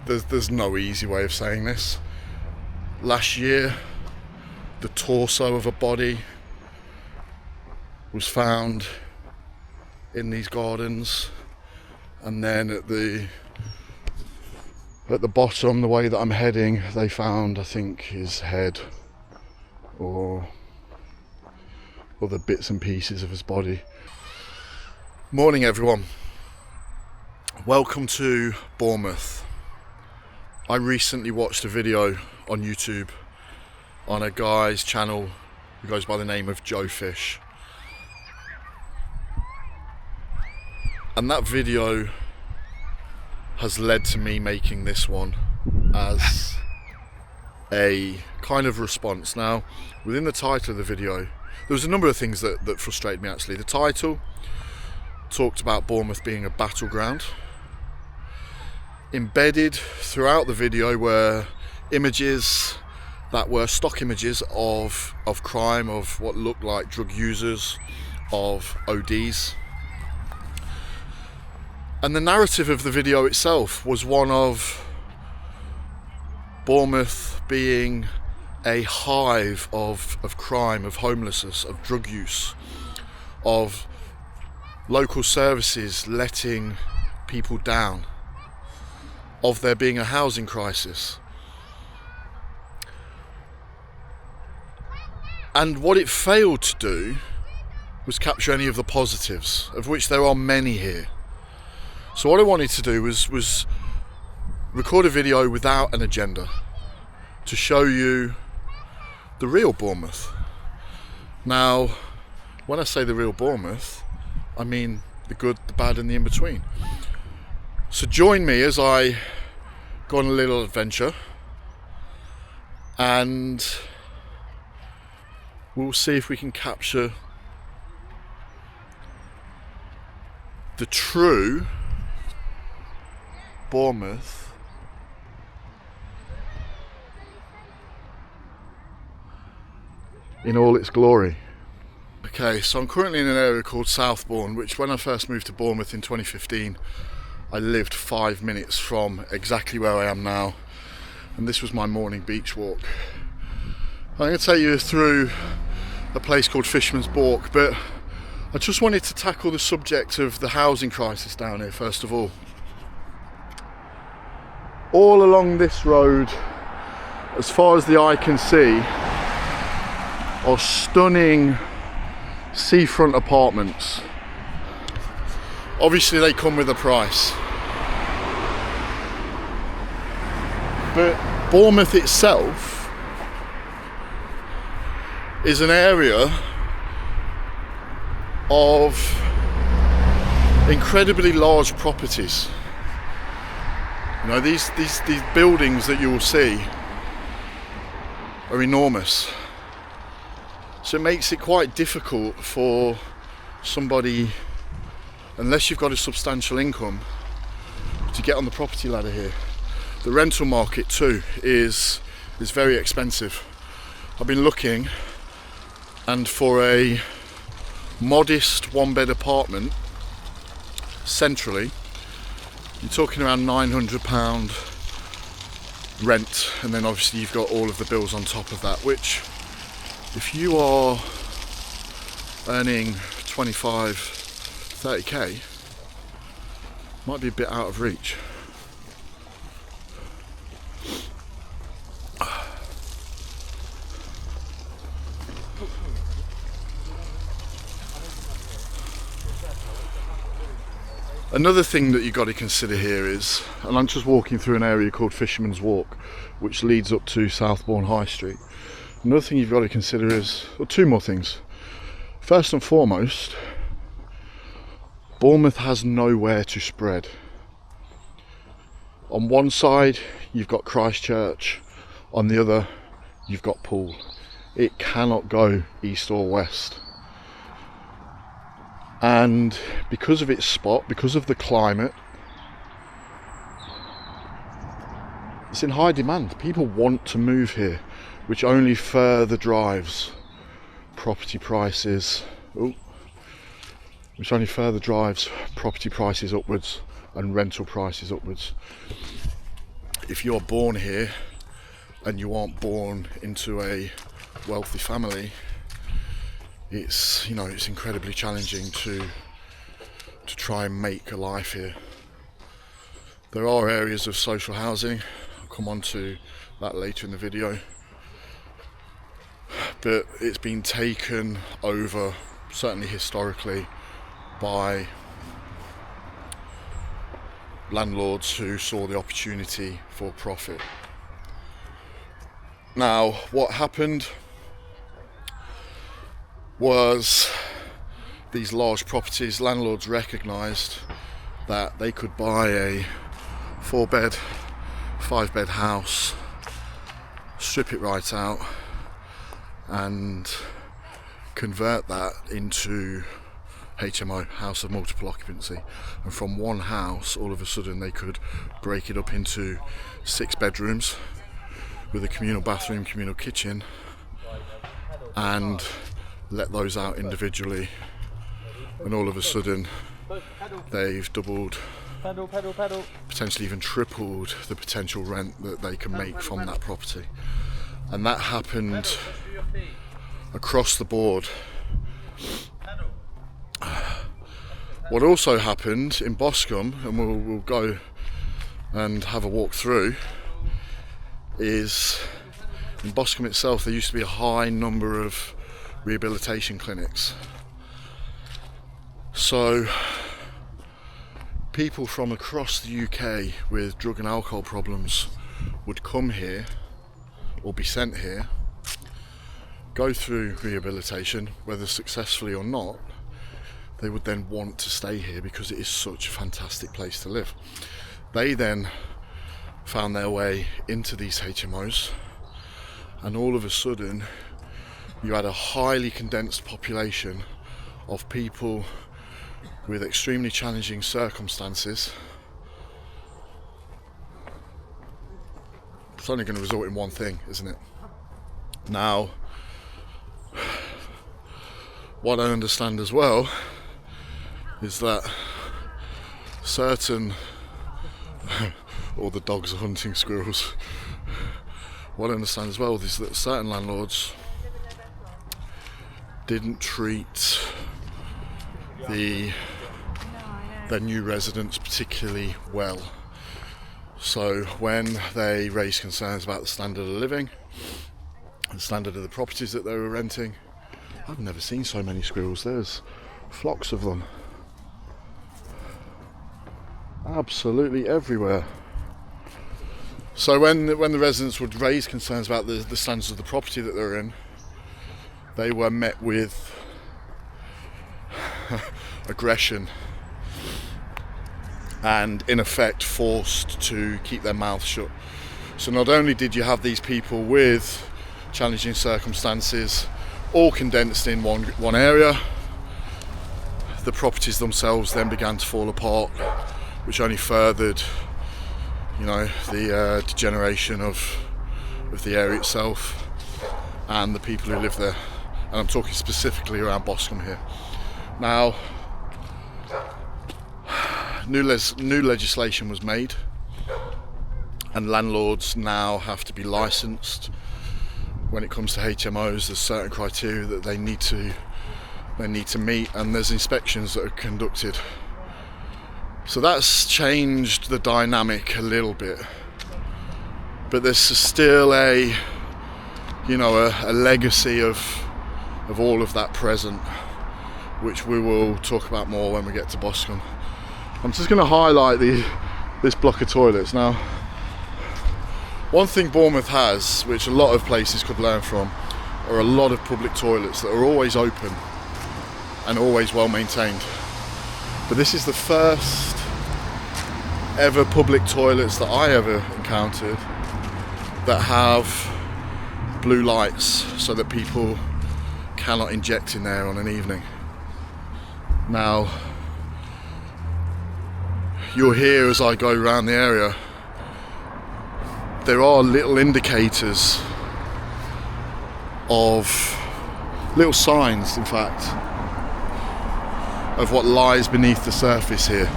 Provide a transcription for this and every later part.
there's no easy way of saying this. Last year, the torso of a body was found in these gardens, and then at the bottom, the way that I'm heading, they found, I think, his head or other bits and pieces of his body. Morning everyone, welcome to Bournemouth. I recently watched a video on YouTube on a guy's channel who goes by the name of Joe Fish, and that video has led to me making this one as a kind of response. Now, within the title of the video, there was a number of things that frustrated me actually. The title talked about Bournemouth being a battleground. Embedded throughout the video were images that were stock images of crime, of what looked like drug users, of ODs. And the narrative of the video itself was one of Bournemouth being a hive of crime, of homelessness, of drug use, of local services letting people down, of there being a housing crisis. And what it failed to do was capture any of the positives, of which there are many here. So what I wanted to do was record a video without an agenda to show you the real Bournemouth. Now, when I say the real Bournemouth, I mean the good, the bad and the in-between. So join me as I go on a little adventure, and we'll see if we can capture the true Bournemouth in all its glory. Okay, so I'm currently in an area called Southbourne, which when I first moved to Bournemouth in 2015, I lived 5 minutes from exactly where I am now, and this was my morning beach walk. I'm going to take you through a place called Fisherman's Walk, but I just wanted to tackle the subject of the housing crisis down here first of all. All along this road, as far as the eye can see, are stunning seafront apartments. Obviously they come with a price, but Bournemouth itself is an area of incredibly large properties. You know, these buildings that you will see are enormous. So it makes it quite difficult for somebody, unless you've got a substantial income, to get on the property ladder here. The rental market too is very expensive. I've been looking, and for a modest one-bed apartment centrally, you're talking around £900 rent, and then obviously you've got all of the bills on top of that, which if you are earning 25, 30k, might be a bit out of reach. Another thing that you've got to consider here is, and I'm just walking through an area called Fisherman's Walk, which leads up to Southbourne High Street. Another thing you've got to consider is, well, two more things. First and foremost, Bournemouth has nowhere to spread. On one side, you've got Christchurch, on the other, you've got Poole. It cannot go east or west. And because of its spot, because of the climate, it's in high demand. People want to move here, which only further drives property prices. Which only further drives property prices upwards and rental prices upwards. if you're born here and you aren't born into a wealthy family, it's incredibly challenging to try and make a life here. There are areas of social housing, I'll come on to that later in the video, but it's been taken over, certainly historically, by landlords who saw the opportunity for profit. Now, what happened was these large properties, landlords recognised that they could buy a 4-bed, 5-bed house, strip it right out and convert that into HMO, house of multiple occupancy. And from one house, all of a sudden they could break it up into 6 bedrooms with a communal bathroom, communal kitchen, and let those out individually. And all of a sudden they've doubled, potentially even tripled the potential rent that they can make from that property. And that happened across the board. What also happened in Boscombe, and we'll go and have a walk through, is in Boscombe itself there used to be a high number of rehabilitation clinics. So people from across the UK with drug and alcohol problems would come here or be sent here, go through rehabilitation, whether successfully or not. They would then want to stay here because it is such a fantastic place to live. They then found their way into these HMOs, and all of a sudden you had a highly condensed population of people with extremely challenging circumstances. It's only going to result in one thing, isn't it? Now, what I understand as well is that certain all the dogs are hunting squirrels. What I understand as well is that certain landlords didn't treat their new residents particularly well. So when they raised concerns about the standard of living, the standard of the properties that they were renting, I've never seen so many squirrels. There's flocks of them. Absolutely everywhere. So when the residents would raise concerns about the standards of the property that they're in, they were met with aggression and in effect forced to keep their mouths shut. So not only did you have these people with challenging circumstances all condensed in one area, the properties themselves then began to fall apart, which only furthered the degeneration of the area itself and the people who live there. And I'm talking specifically around Boscombe here. Now, new legislation was made, and landlords now have to be licensed. When it comes to HMOs, there's certain criteria that they need to meet, and there's inspections that are conducted. So that's changed the dynamic a little bit, but there's still a legacy of all of that present, which we will talk about more when we get to Boscombe. I'm just going to highlight this block of toilets. Now, one thing Bournemouth has, which a lot of places could learn from, are a lot of public toilets that are always open and always well maintained. But this is the first ever public toilets that I ever encountered that have blue lights so that people cannot inject in there on an evening. Now, you'll hear as I go around the area, there are little indicators of little signs, in fact, of what lies beneath the surface here.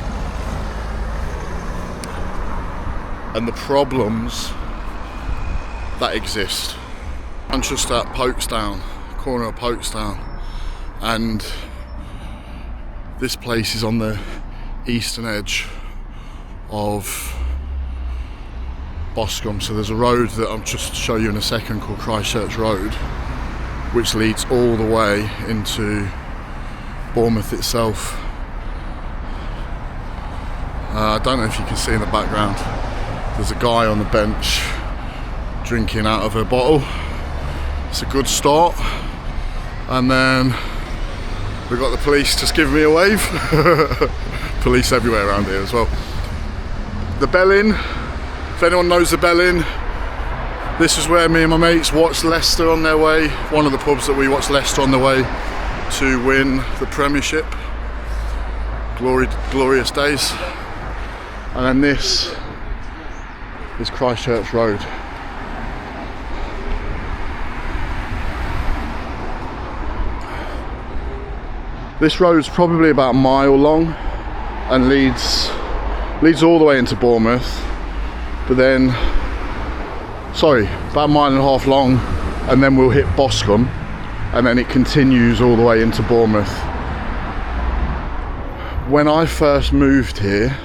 and the problems that exist. I'm just at Folkestone, corner of Folkestone, and this place is on the eastern edge of Boscombe. So there's a road that I'll just show you in a second called Christchurch Road, which leads all the way into Bournemouth itself. I don't know if you can see in the background, there's a guy on the bench drinking out of a bottle. It's a good start. And then we've got the police just giving me a wave. Police everywhere around here as well. The Bell Inn, if anyone knows the Bell Inn, this is where me and my mates watched Leicester on their way, one of the pubs that we watched Leicester on the way to win the Premiership. Glorious days. And then this is Christchurch Road. This road's probably about a mile long and leads all the way into Bournemouth, but then, about a mile and a half long, and then we'll hit Boscombe, and then it continues all the way into Bournemouth. When I first moved here,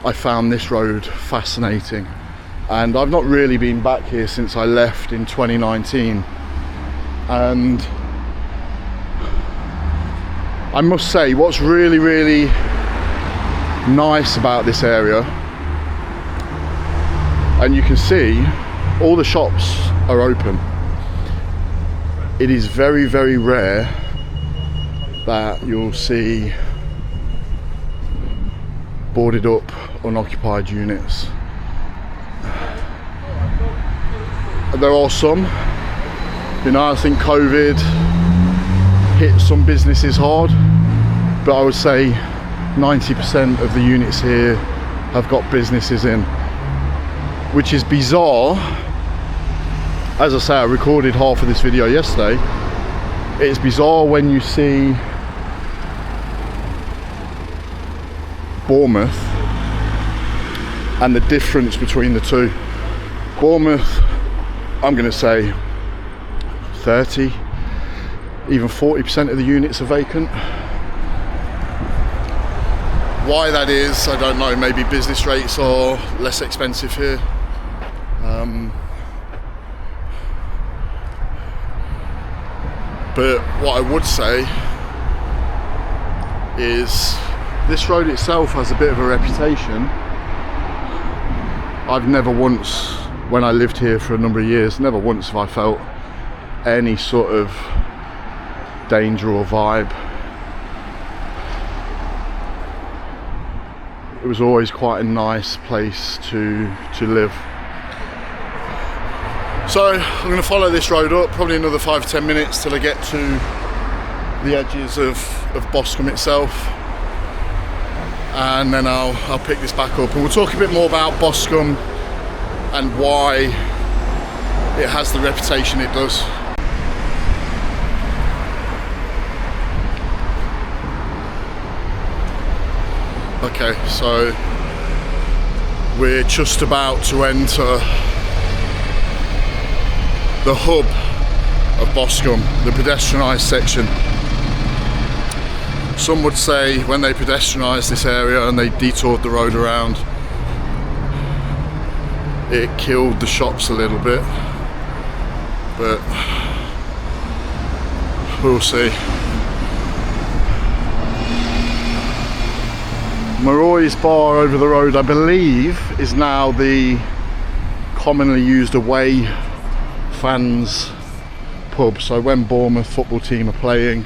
I found this road fascinating, and I've not really been back here since I left in 2019, and I must say what's really, really nice about this area, and you can see all the shops are open. It is very, very rare that you'll see boarded up, unoccupied units. There are some, I think COVID hit some businesses hard, but I would say 90% of the units here have got businesses in, which is bizarre. As I say, I recorded half of this video yesterday. It's bizarre when you see Bournemouth and the difference between the two. Bournemouth, I'm going to say 30, even 40% of the units are vacant. Why that is, I don't know. Maybe business rates are less expensive here. But what I would say is this road itself has a bit of a reputation. I've never once, when I lived here for a number of years, never once have I felt any sort of danger or vibe. It was always quite a nice place to live. So I'm going to follow this road up, probably another 5-10 minutes till I get to the edges of Boscombe itself, and then I'll pick this back up and we'll talk a bit more about Boscombe and why it has the reputation it does. Okay, so we're just about to enter the hub of Boscombe, the pedestrianised section. Some would say when they pedestrianised this area and they detoured the road around, it killed the shops a little bit, but we'll see. Maroy's bar over the road, I believe, is now the commonly used away fans pub. So when Bournemouth football team are playing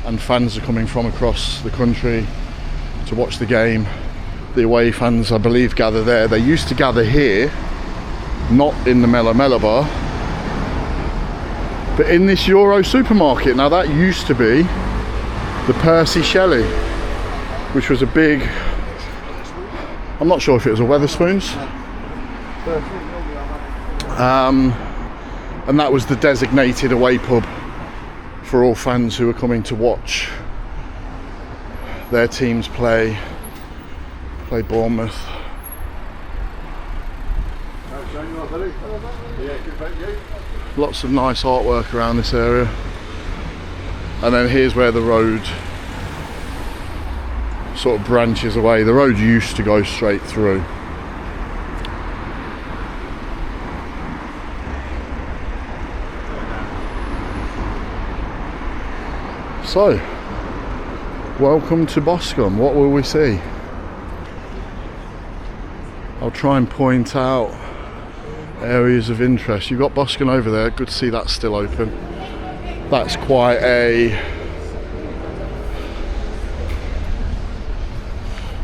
and fans are coming from across the country to watch the game, the away fans, I believe, gather there. They used to gather here, not in the Mela Mela bar, but in this Euro supermarket. Now that used to be the Percy Shelley, which was a big, I'm not sure if it was a Wetherspoons, and that was the designated away pub for all fans who were coming to watch their teams play Bournemouth. Lots of nice artwork around this area. And then here's where the road sort of branches away. The road used to go straight through. So, welcome to Boscombe. What will we see? I'll try and point out areas of interest. You've got Boscombe over there. Good to see that's still open. That's quite a...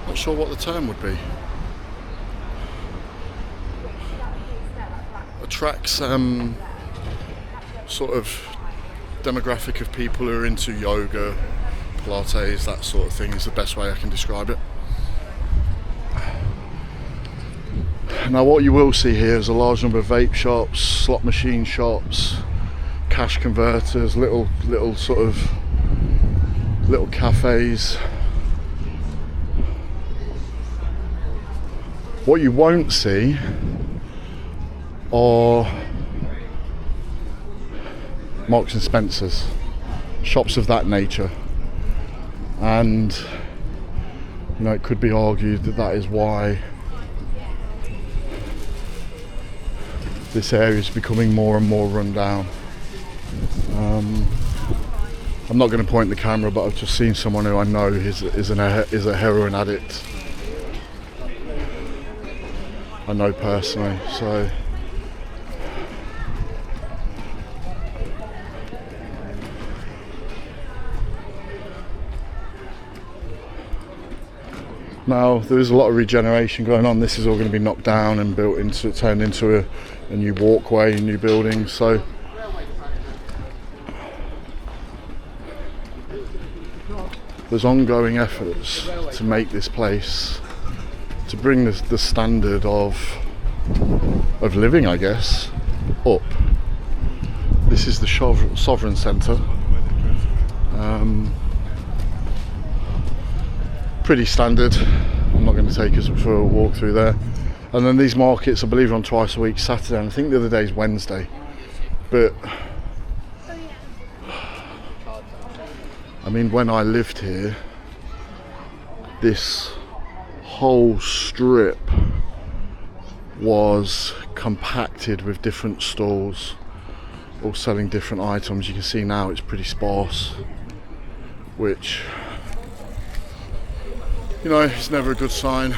not sure what the term would be. Attracts sort of demographic of people who are into yoga, Pilates, that sort of thing is the best way I can describe it. Now what you will see here is a large number of vape shops, slot machine shops, cash converters, little cafes. What you won't see are Marks and Spencer's, shops of that nature, and you know, it could be argued that that is why this area is becoming more and more run down. I'm not going to point the camera, but I've just seen someone who I know is a heroin addict. I know personally, so. Now there is a lot of regeneration going on. This is all going to be knocked down and turned into a new walkway, new buildings. So there's ongoing efforts to make this place, to bring the standard of living, I guess, up. This is the Sovereign Centre. Pretty standard. I'm not going to take us for a walk through there. And then these markets, I believe, are on twice a week, Saturday, and I think the other day is Wednesday. But I mean, when I lived here, this whole strip was compacted with different stalls, all selling different items. You can see now it's pretty sparse, which, you know, it's never a good sign.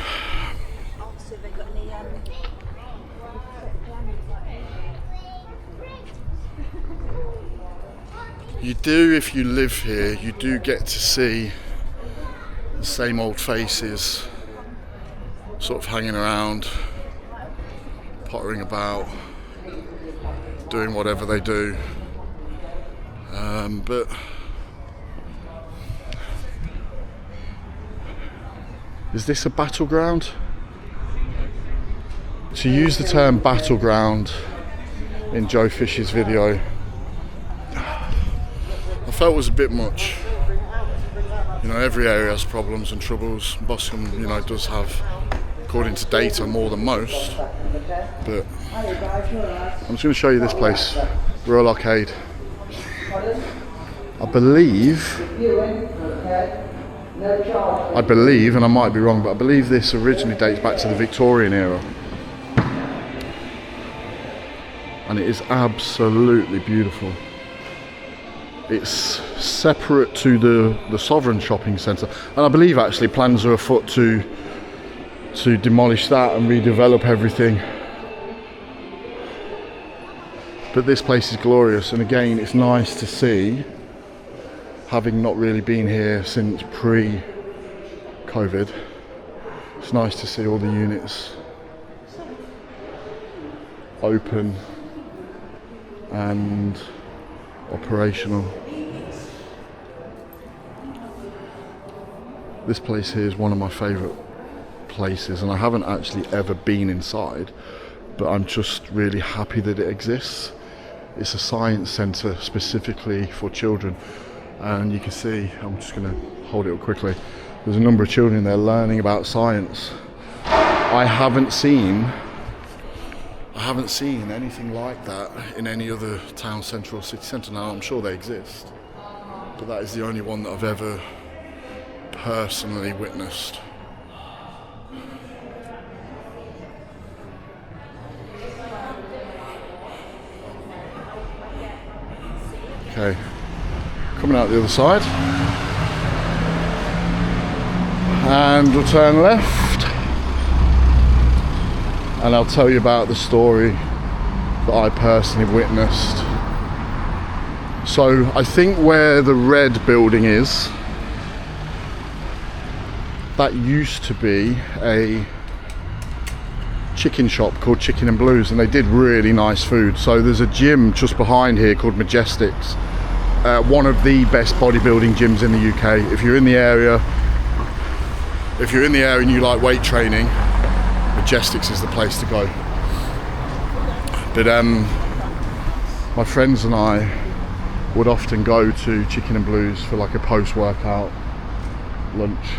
You do, if you live here, you do get to see the same old faces sort of hanging around, pottering about, doing whatever they do. But is this a battleground? To use the term battleground in Joe Fish's video, I felt was a bit much. You know, every area has problems and troubles. Boscombe, you know, does have, according to data, more than most. But I'm just going to show you this place, Royal Arcade. I believe, and I might be wrong, but I believe this originally dates back to the Victorian era. And it is absolutely beautiful. It's separate to the Sovereign shopping centre, and I believe actually plans are afoot to demolish that and redevelop everything. But this place is glorious, and again, it's nice to see, having not really been here since pre-COVID, it's nice to see all the units open and operational. This place here is one of my favourite places, and I haven't actually ever been inside, but I'm just really happy that it exists. It's a science centre specifically for children, and you can see, I'm just going to hold it up quickly, there's a number of children there learning about science. I haven't seen haven't seen anything like that in any other town centre or city centre. Now, I'm sure they exist, but that is the only one that I've ever personally witnessed. Okay, coming out the other side, and we'll turn left, and I'll tell you about the story that I personally witnessed. So I think where the red building is, that used to be a chicken shop called Chicken and Blues, and they did really nice food. So there's a gym just behind here called Majestics, one of the best bodybuilding gyms in the UK. If you're in the area and you like weight training, Majestics is the place to go. But my friends and I would often go to Chicken and Blues for like a post-workout lunch.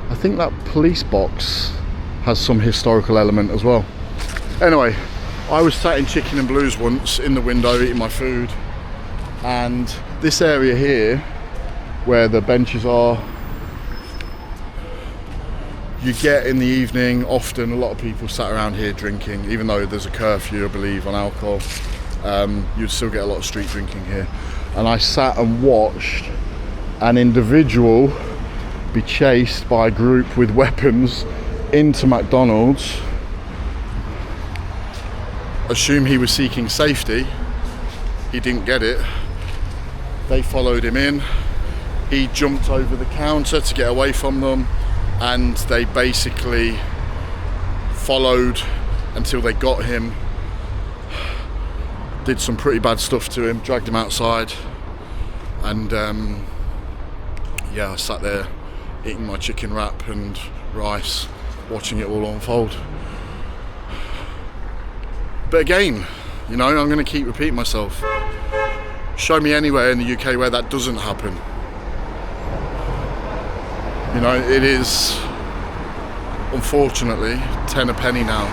I think that police box has some historical element as well. Anyway, I was sat in Chicken and Blues once in the window eating my food, and this area here where the benches are, you get in the evening often a lot of people sat around here drinking. Even though there's a curfew, I believe, on alcohol, you'd still get a lot of street drinking here. And I sat and watched an individual be chased by a group with weapons into McDonald's. Assume he was seeking safety. He didn't get it. They followed him in. He jumped over the counter to get away from them, and they basically followed until they got him, did some pretty bad stuff to him, dragged him outside, and I sat there eating my chicken wrap and rice, watching it all unfold. But again, I'm going to keep repeating myself. Show me anywhere in the UK where that doesn't happen. It is, unfortunately, 10 a penny now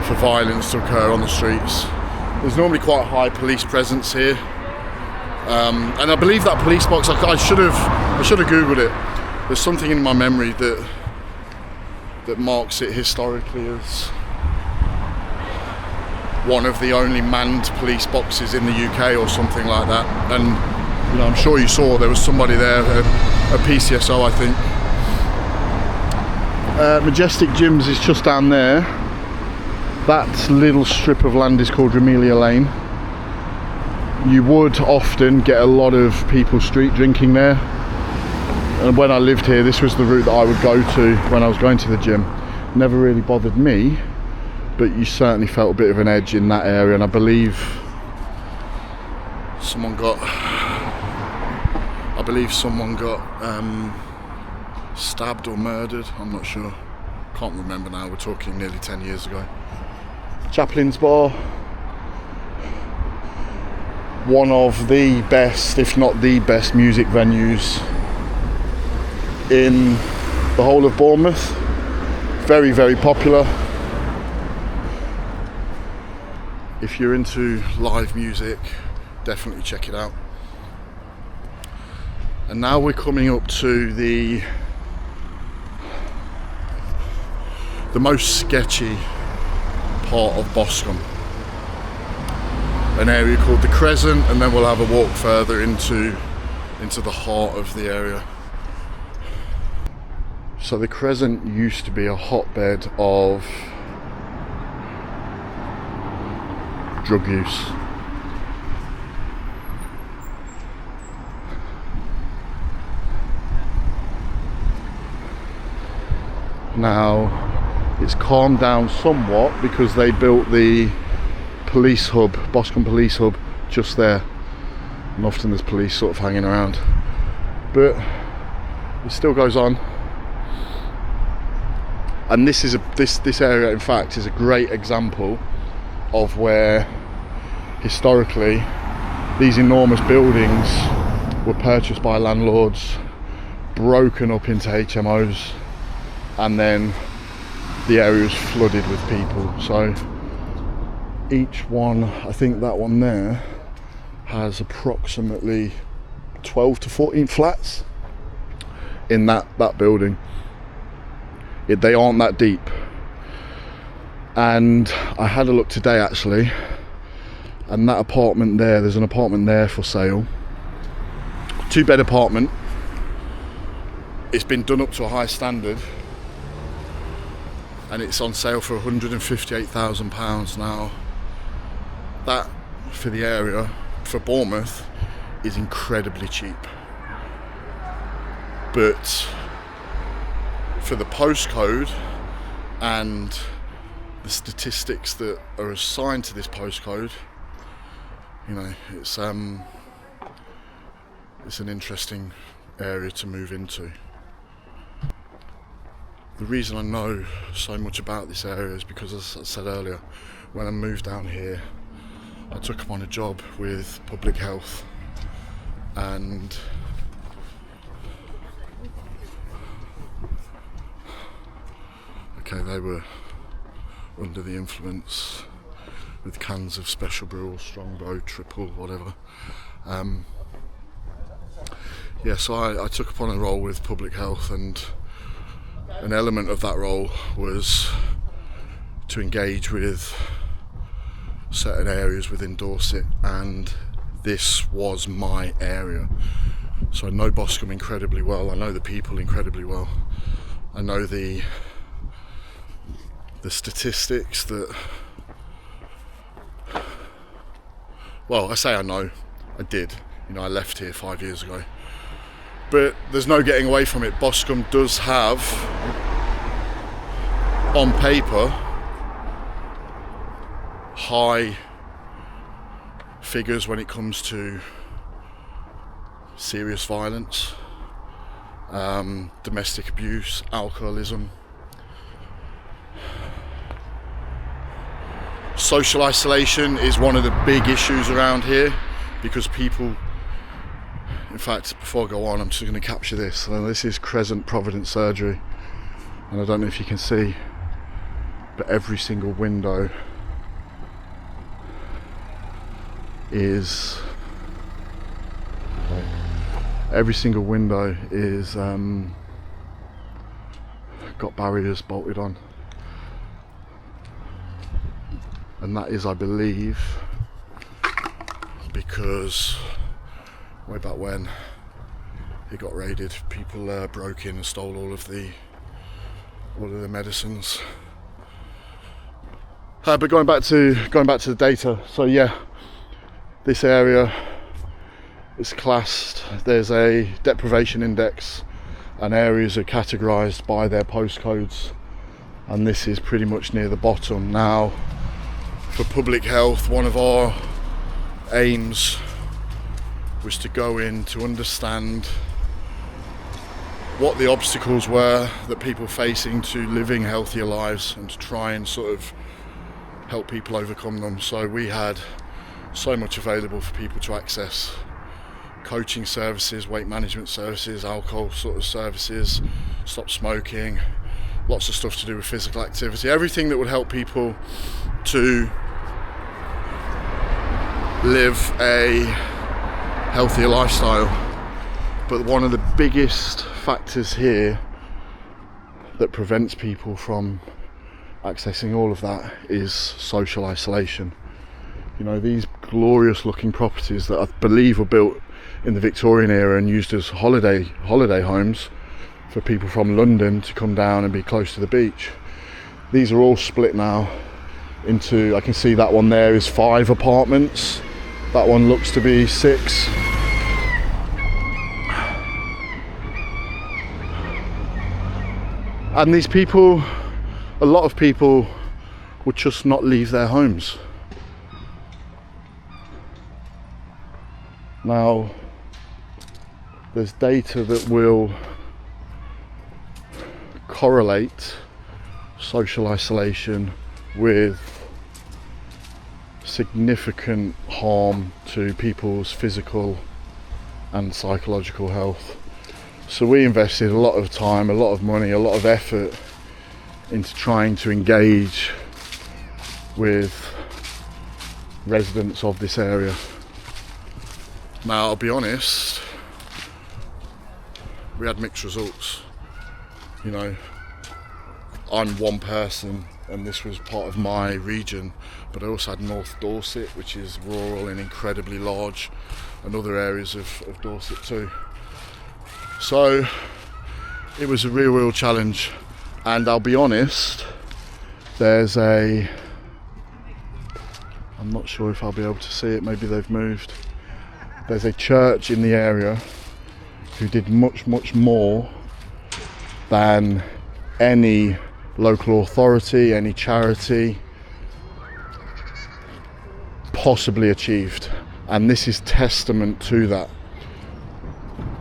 for violence to occur on the streets. There's normally quite a high police presence here, and I believe that police box, I should have googled it. There's something in my memory that marks it historically as one of the only manned police boxes in the UK or something like that. And I'm sure you saw there was somebody there, a PCSO, I think. Majestic Gyms is just down there. That little strip of land is called Ramelia Lane. You would often get a lot of people street drinking there. And when I lived here, this was the route that I would go to when I was going to the gym. Never really bothered me, but you certainly felt a bit of an edge in that area, and I believe someone got stabbed or murdered. I'm not sure. Can't remember now. We're talking nearly 10 years ago. Chaplin's Bar, one of the best, if not the best, music venues in the whole of Bournemouth. Very, very popular. If you're into live music, definitely check it out. And now we're coming up to the most sketchy part of Boscombe, an area called the Crescent, and then we'll have a walk further into the heart of the area. So the Crescent used to be a hotbed of drug use. Now it's calmed down somewhat because they built the police hub, Boscombe Police Hub, just there, and often there's police sort of hanging around, but it still goes on. And this area, in fact, is a great example of where historically these enormous buildings were purchased by landlords, broken up into HMOs, and then the area was flooded with people. So each one, I think that one there has approximately 12 to 14 flats in that building. They aren't that deep. And I had a look today actually, and that apartment there's an apartment there for sale, 2-bed apartment. It's been done up to a high standard and it's on sale for £158,000. Now that, for the area, for Bournemouth, is incredibly cheap, but for the postcode and the statistics that are assigned to this postcode, you know, it's an interesting area to move into. The reason I know so much about this area is because, as I said earlier, when I moved down here, I took up on a job with public health, and okay, they were under the influence with cans of special brew, strongbow, triple, whatever. So I took upon a role with public health, and an element of that role was to engage with certain areas within Dorset, and this was my area. So I know Boscombe incredibly well, I know the people incredibly well, I know the statistics that, well, I say I know, I did, you know, I left here 5 years ago, but there's no getting away from it. Boscombe does have, on paper, high figures when it comes to serious violence, domestic abuse, alcoholism. Social isolation is one of the big issues around here, because people, in fact, before I go on, I'm just going to capture this. So this is Crescent Providence Surgery, and I don't know if you can see, but every single window is got barriers bolted on, and that is, I believe, because way back when it got raided, people broke in and stole all of the medicines. But going back to the data, so yeah, this area is classed, there's a deprivation index, and areas are categorised by their postcodes, and this is pretty much near the bottom. Now, for public health, one of our aims was to go in to understand what the obstacles were that people facing to living healthier lives, and to try and sort of help people overcome them. So we had so much available for people to access: coaching services, weight management services, alcohol sort of services, stop smoking, lots of stuff to do with physical activity, everything that would help people to live a healthier lifestyle. But one of the biggest factors here that prevents people from accessing all of that is social isolation. You know, these glorious looking properties that I believe were built in the Victorian era and used as holiday homes for people from London to come down and be close to the beach, these are all split now into, I can see that one there is 5 apartments, that one looks to be 6. And these people, a lot of people would just not leave their homes. Now, there's data that will correlate social isolation with significant harm to people's physical and psychological health. So we invested a lot of time, a lot of money, a lot of effort into trying to engage with residents of this area. Now, I'll be honest, we had mixed results. You know, I'm one person and this was part of my region, but I also had North Dorset, which is rural and incredibly large, and other areas of Dorset too. So it was a real challenge, and I'll be honest, I'm not sure if I'll be able to see it, maybe they've moved. There's a church in the area who did much more than any local authority, any charity possibly achieved, and this is testament to that.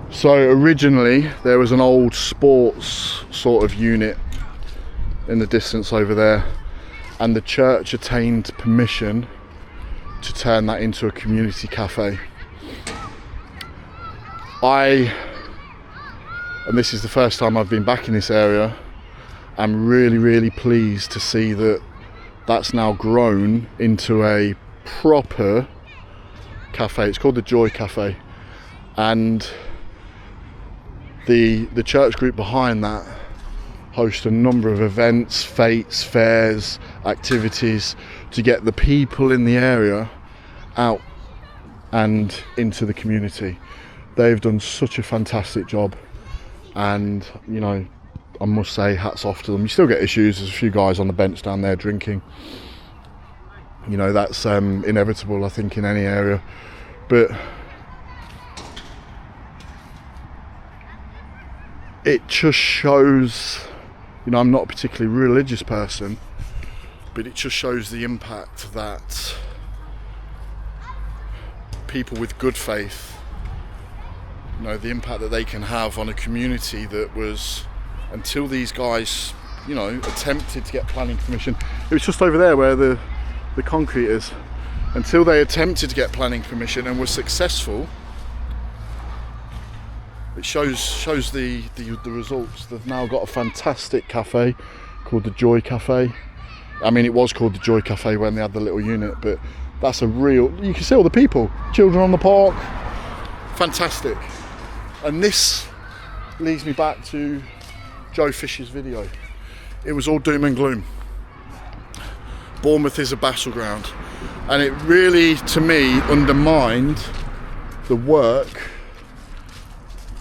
So originally there was an old sports sort of unit in the distance over there, and the church attained permission to turn that into a community cafe. And this is the first time I've been back in this area, I'm really pleased to see that that's now grown into a proper cafe. It's called the Joy Cafe, and the church group behind that host a number of events, fetes, fairs, activities to get the people in the area out and into the community. They've done such a fantastic job, and you know, I must say hats off to them. You still get issues, there's a few guys on the bench down there drinking, you know, that's inevitable I think in any area, but it just shows, you know, I'm not a particularly religious person, but it just shows the impact that people with good faith, you know, the impact that they can have on a community that was, until these guys, you know, attempted to get planning permission. It was just over there where the concrete is. Until they attempted to get planning permission and were successful, it shows the results. They've now got a fantastic cafe called the Joy Cafe. I mean, it was called the Joy Cafe when they had the little unit, but that's a real, you can see all the people, children on the park, fantastic. And this leads me back to Joe Fish's video. It was all doom and gloom. Bournemouth is a battleground, and it really, to me, undermined the work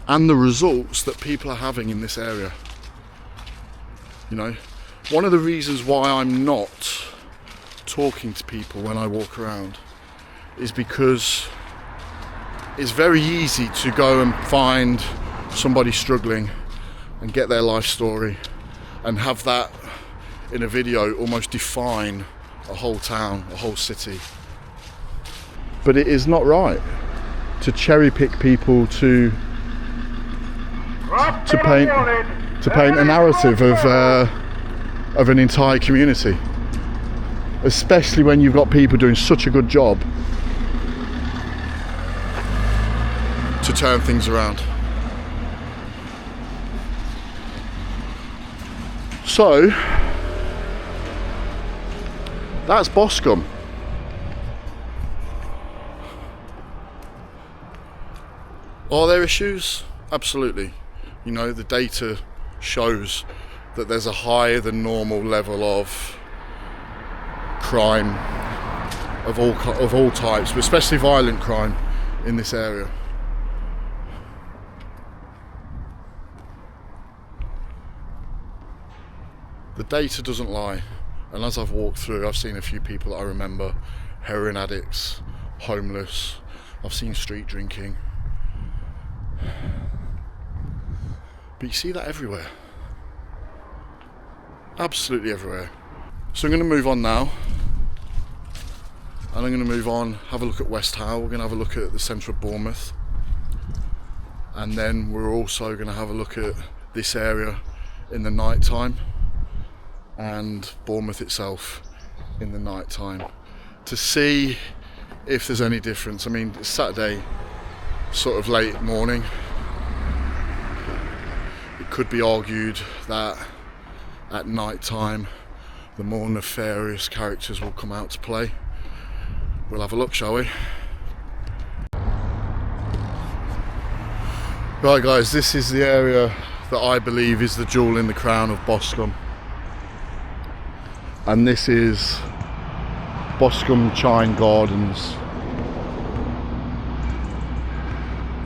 and the results that people are having in this area. You know, one of the reasons why I'm not talking to people when I walk around is because it's very easy to go and find somebody struggling and get their life story and have that in a video almost define a whole town, a whole city. But it is not right to cherry pick people to paint a narrative of an entire community, especially when you've got people doing such a good job to turn things around. So that's Boscombe. Are there issues? Absolutely. You know, the data shows that there's a higher than normal level of crime of all types, but especially violent crime in this area. The data doesn't lie, and as I've walked through, I've seen a few people that I remember, heroin addicts, homeless, I've seen street drinking. But you see that everywhere. Absolutely everywhere. So I'm going to move on now. And I'm going to move on, have a look at West Howe. We're going to have a look at the centre of Bournemouth. And then we're also going to have a look at this area in the night time, and Bournemouth itself in the night time, to see if there's any difference. I mean, it's Saturday, sort of late morning. It could be argued that at night time, the more nefarious characters will come out to play. We'll have a look, shall we? Right guys, this is the area that I believe is the jewel in the crown of Boscombe. And this is Boscombe Chine Gardens.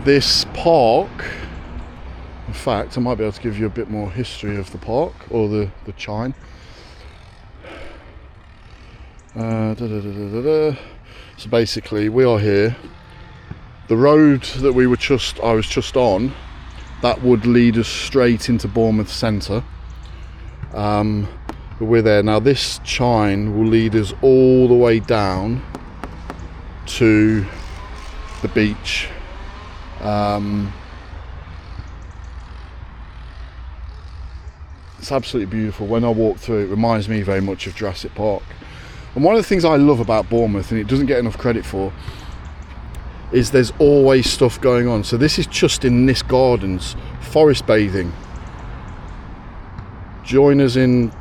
This park, in fact, I might be able to give you a bit more history of the park, or the chine. So basically, we are here. The road that I was just on, that would lead us straight into Bournemouth centre. But we're there now. This chine will lead us all the way down to the beach. It's absolutely beautiful. When I walk through it, reminds me very much of Jurassic Park. And one of the things I love about Bournemouth, and it doesn't get enough credit for, is there's always stuff going on. So this is just in this gardens, forest bathing. Join us in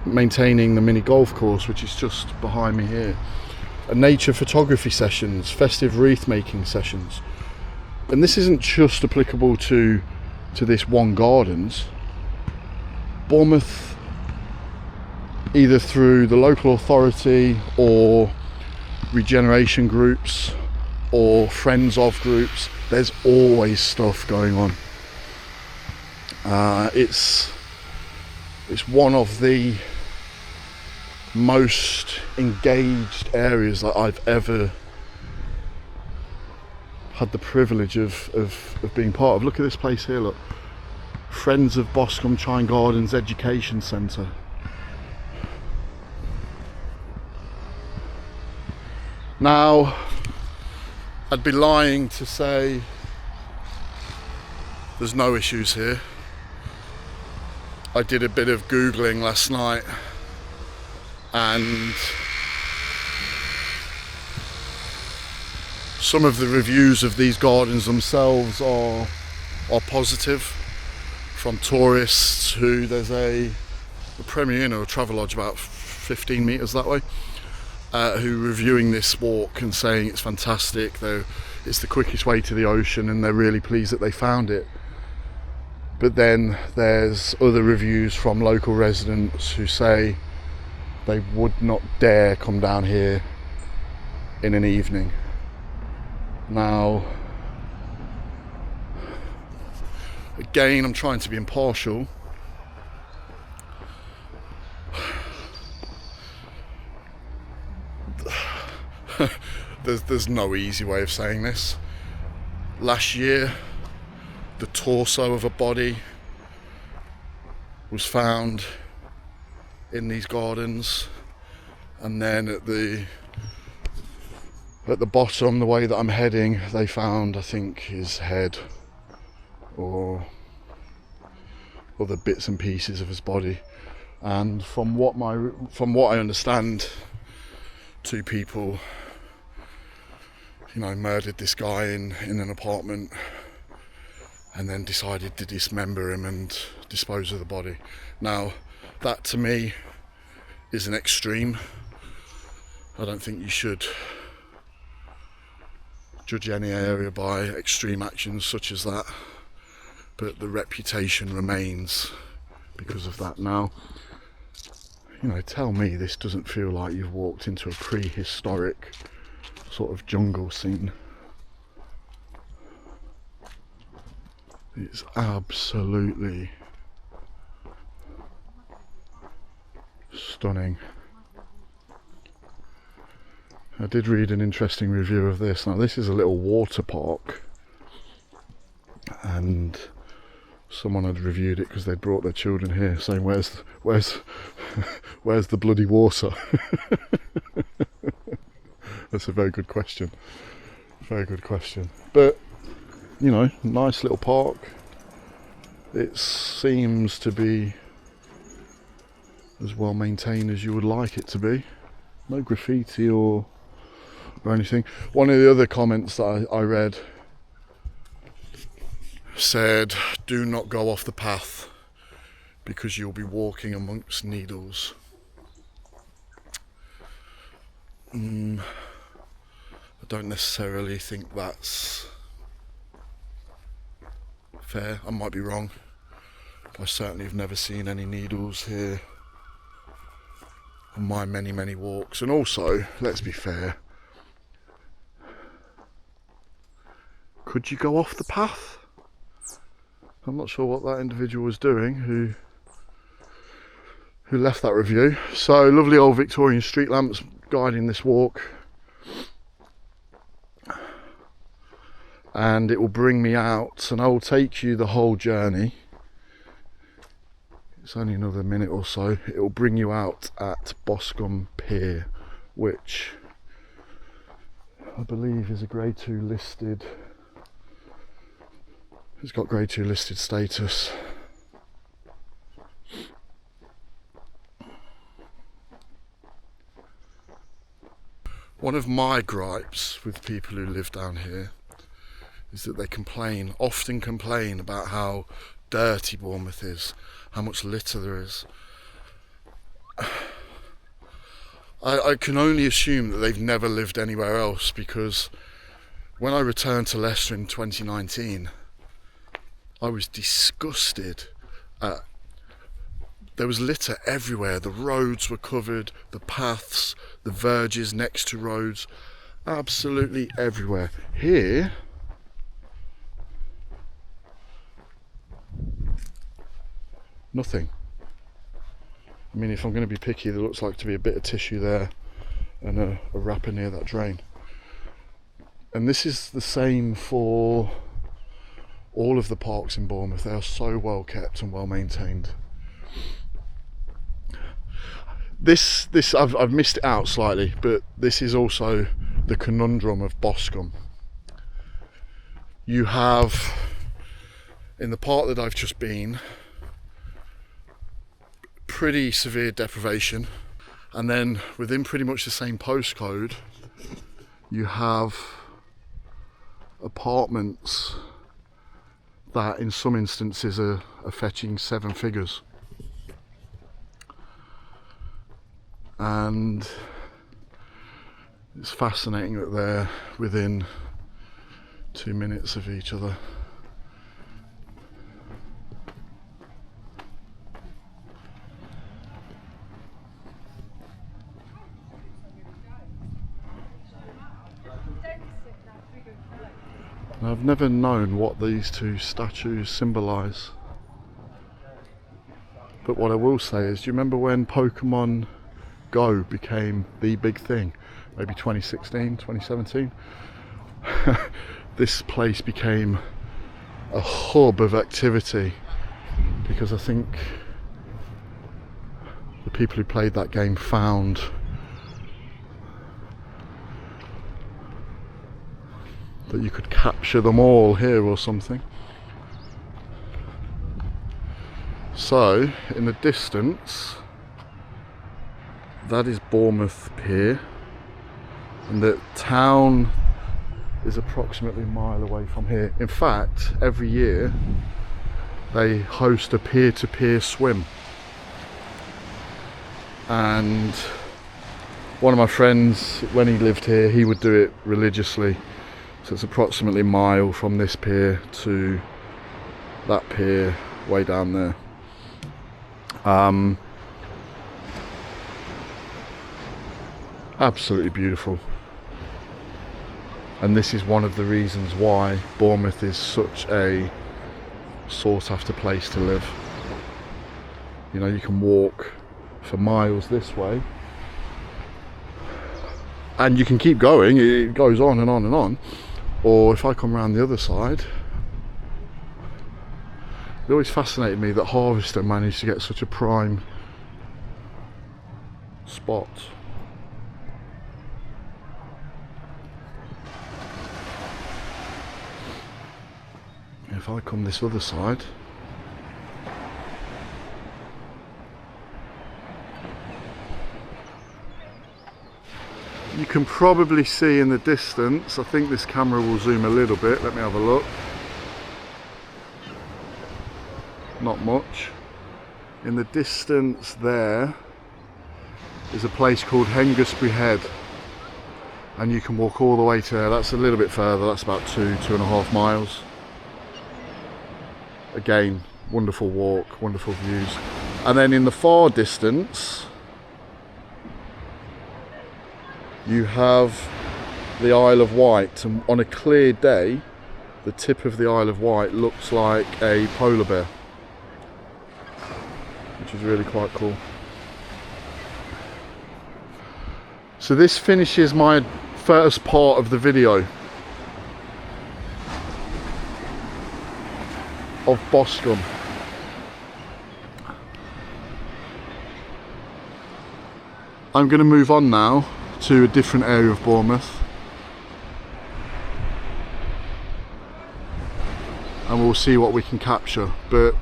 maintaining the mini golf course, which is just behind me here. Nature photography sessions, festive wreath making sessions. And this isn't just applicable to this one gardens. Bournemouth, either through the local authority or regeneration groups or friends of groups, there's always stuff going on. It's one of the most engaged areas that I've ever had the privilege of being part of. Look at this place here, look. Friends of Boscombe Chine Gardens Education Centre. Now, I'd be lying to say there's no issues here. I did a bit of Googling last night, and some of the reviews of these gardens themselves are positive, from tourists who, there's a Premier Inn or a Travelodge about 15 metres that way, who are reviewing this walk and saying it's fantastic, though it's the quickest way to the ocean and they're really pleased that they found it. But then there's other reviews from local residents who say they would not dare come down here in an evening. Now, again, I'm trying to be impartial. There's no easy way of saying this. Last year, the torso of a body was found in these gardens, and then at the bottom, the way that I'm heading, they found, I think, his head or other bits and pieces of his body. And from what I understand, two people, murdered this guy in an apartment and then decided to dismember him and dispose of the body. Now, that to me is an extreme. I don't think you should judge any area by extreme actions such as that, but the reputation remains because of that. Now, tell me this doesn't feel like you've walked into a prehistoric sort of jungle scene. It's absolutely stunning. I did read an interesting review of this. Now, this is a little water park, and someone had reviewed it because they'd brought their children here, saying, "Where's the bloody water?" That's a very good question. Very good question. But nice little park. It seems to be as well maintained as you would like it to be. No graffiti or anything. One of the other comments that I read said, "Do not go off the path. because you'll be walking amongst needles. I don't necessarily think that's fair. I might be wrong. I certainly have never seen any needles here on my many walks. And also, let's be fair, could you go off the path? I'm not sure what that individual was doing who left that review. So lovely old Victorian street lamps guiding this walk, and it will bring me out, and I will take you the whole journey. It's only another minute or so. It will bring you out at Boscombe Pier, which I believe is a grade 2 listed. It's got grade 2 listed status. One of my gripes with people who live down here is that they often complain about how dirty Bournemouth is, how much litter there is. I can only assume that they've never lived anywhere else, because when I returned to Leicester in 2019, I was disgusted at, there was litter everywhere. The roads were covered, the paths, the verges next to roads, absolutely everywhere. Here, nothing. I mean, if I'm going to be picky, there looks like to be a bit of tissue there and a wrapper near that drain. And this is the same for all of the parks in Bournemouth. They are so well kept and well maintained. This I've missed it out slightly, but this is also the conundrum of Boscombe. You have, in the part that I've just been, pretty severe deprivation, and then within pretty much the same postcode you have apartments that in some instances are fetching 7 figures. And it's fascinating that they're within 2 minutes of each other. I've never known what these two statues symbolise. But what I will say is, do you remember when Pokemon Go became the big thing? Maybe 2016, 2017? This place became a hub of activity, because I think the people who played that game found that you could capture them all here or something. So, in the distance, that is Bournemouth Pier, and the town is approximately a mile away from here. In fact, every year they host a peer-to-peer swim, and one of my friends, when he lived here, he would do it religiously. So it's approximately a mile from this pier to that pier way down there. Absolutely beautiful. And this is one of the reasons why Bournemouth is such a sought after place to live. You know, you can walk for miles this way, and you can keep going, it goes on and on and on. Or if I come around the other side, it always fascinated me that Harvester managed to get such a prime spot. If I come this other side, you can probably see in the distance, I think this camera will zoom a little bit, let me have a look. Not much. In the distance there is a place called Hengistbury Head, and you can walk all the way to there. That's a little bit further, that's about 2.5 miles. Again, wonderful walk, wonderful views. And then in the far distance you have the Isle of Wight, and on a clear day the tip of the Isle of Wight looks like a polar bear, which is really quite cool. So this finishes my first part of the video of Boscombe. I'm going to move on now to a different area of Bournemouth, and we'll see what we can capture, but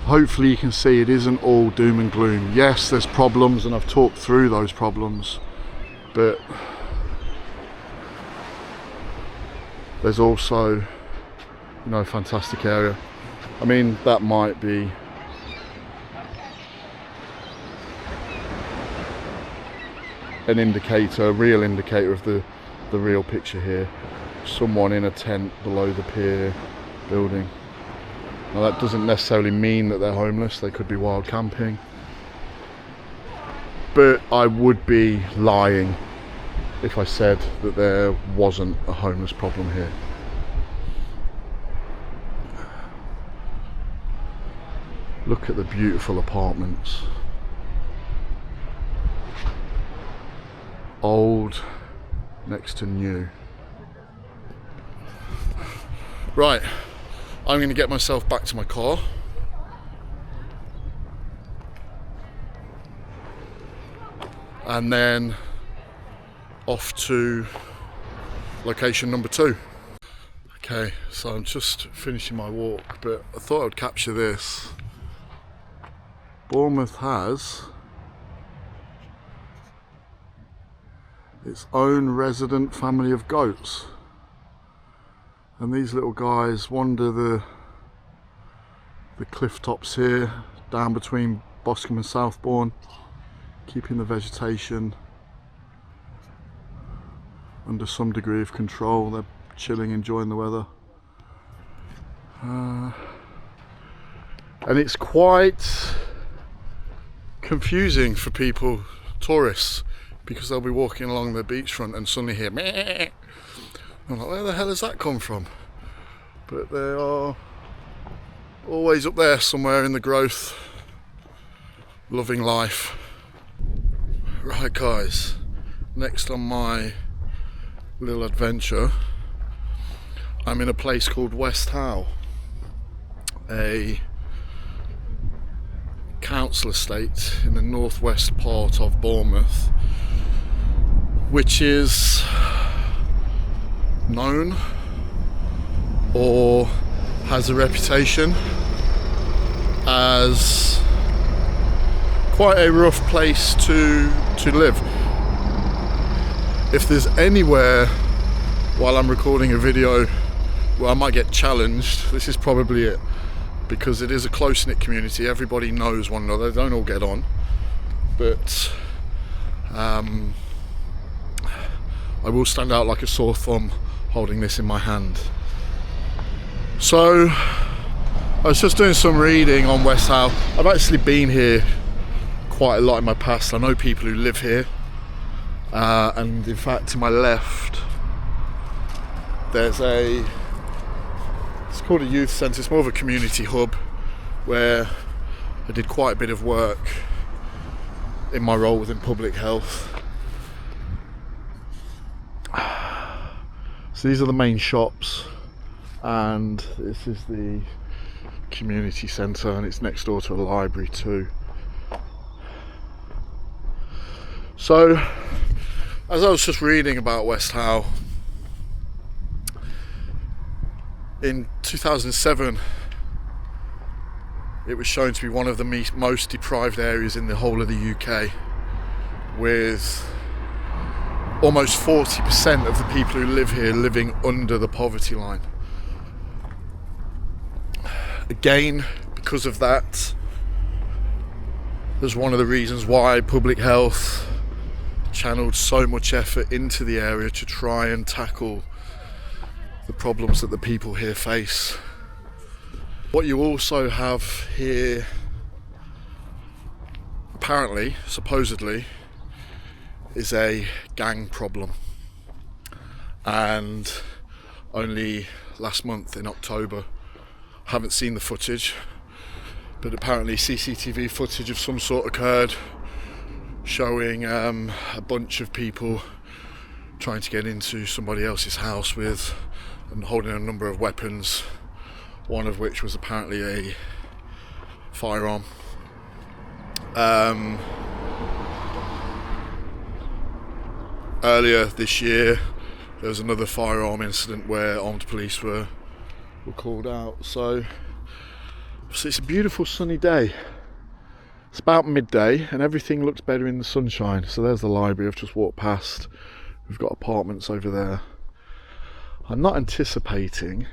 hopefully you can see it isn't all doom and gloom. Yes, there's problems, and I've talked through those problems, but there's also, you know, a fantastic area. I mean, that might be an indicator, a real indicator of the real picture here. Someone in a tent below the pier building. Now that doesn't necessarily mean that they're homeless, they could be wild camping. But I would be lying if I said that there wasn't a homeless problem here. Look at the beautiful apartments. Old next to new. Right, I'm going to get myself back to my car. And then off to location number 2. Okay, so I'm just finishing my walk, but I thought I would capture this. Bournemouth has its own resident family of goats, and these little guys wander the cliff tops here, down between Boscombe and Southbourne, keeping the vegetation under some degree of control. They're chilling, enjoying the weather, and it's quite confusing for people, tourists, because they'll be walking along the beachfront and suddenly hear meh. I'm like, where the hell has that come from? But they are always up there somewhere in the growth, loving life. Right guys, next on my little adventure, I'm in a place called West Howe, a council estate in the northwest part of Bournemouth, which is known or has a reputation as quite a rough place to live. If there's anywhere while I'm recording a where I might get challenged, this is probably it, because it is a close-knit community. Everybody knows one another, they don't all get on, but I will stand out like a sore thumb holding this in my hand. So I was just doing some reading on West Howe. I've actually been here quite a lot in my past. I know people who live here, and in fact to my left there's it's called a youth centre. It's more of a community hub where I did quite a bit of work in my role within public health. So these are the main shops, and this is the community centre, and it's next door to a library too. So as I was just reading about West Howe, in 2007 it was shown to be one of the most deprived areas in the whole of the UK, with almost 40% of the people who live here living under the poverty line. again, because of that, there's one of the reasons why public health channeled so much effort into the area to try and tackle the problems that the people here face. What you also have here, apparently, supposedly, is a gang problem. And only last month in October, I haven't seen the footage, but apparently CCTV footage of some sort occurred showing a bunch of people trying to get into somebody else's house with and holding a number of weapons, one of which was apparently a firearm. Earlier this year there was another firearm incident where armed police were called out. So it's a beautiful sunny day. It's about midday and everything looks better in the sunshine. So there's the library I've just walked past. We've got apartments over there. I'm not anticipating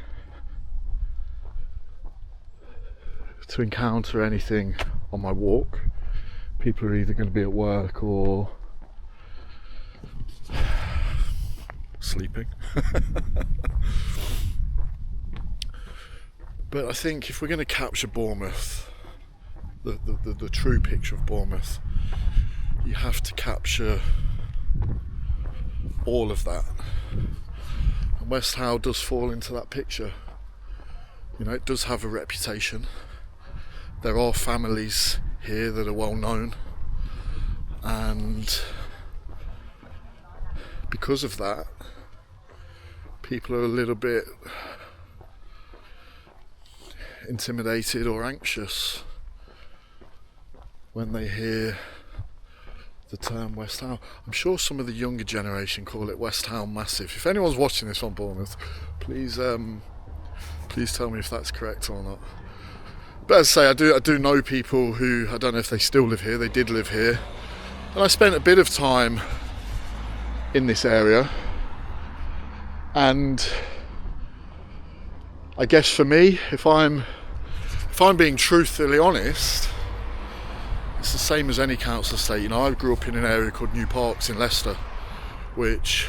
to encounter anything on my walk. People are either going to be at work or sleeping. But I think if we're going to capture Bournemouth, the true picture of Bournemouth, you have to capture all of that. And West Howe does fall into that picture. You know, it does have a reputation. There are families here that are well known, and because of that, people are a little bit intimidated or anxious when they hear the term West Howe. I'm sure some of the younger generation call it West Howe Massive. If anyone's watching this on Bournemouth, please tell me if that's correct or not. But as I say, I do know people who, I don't know if they still live here, they did live here, and I spent a bit of time in this area, and I guess for me, if I'm being truthfully honest, it's the same as any council estate. You know, I grew up in an area called New Parks in Leicester, which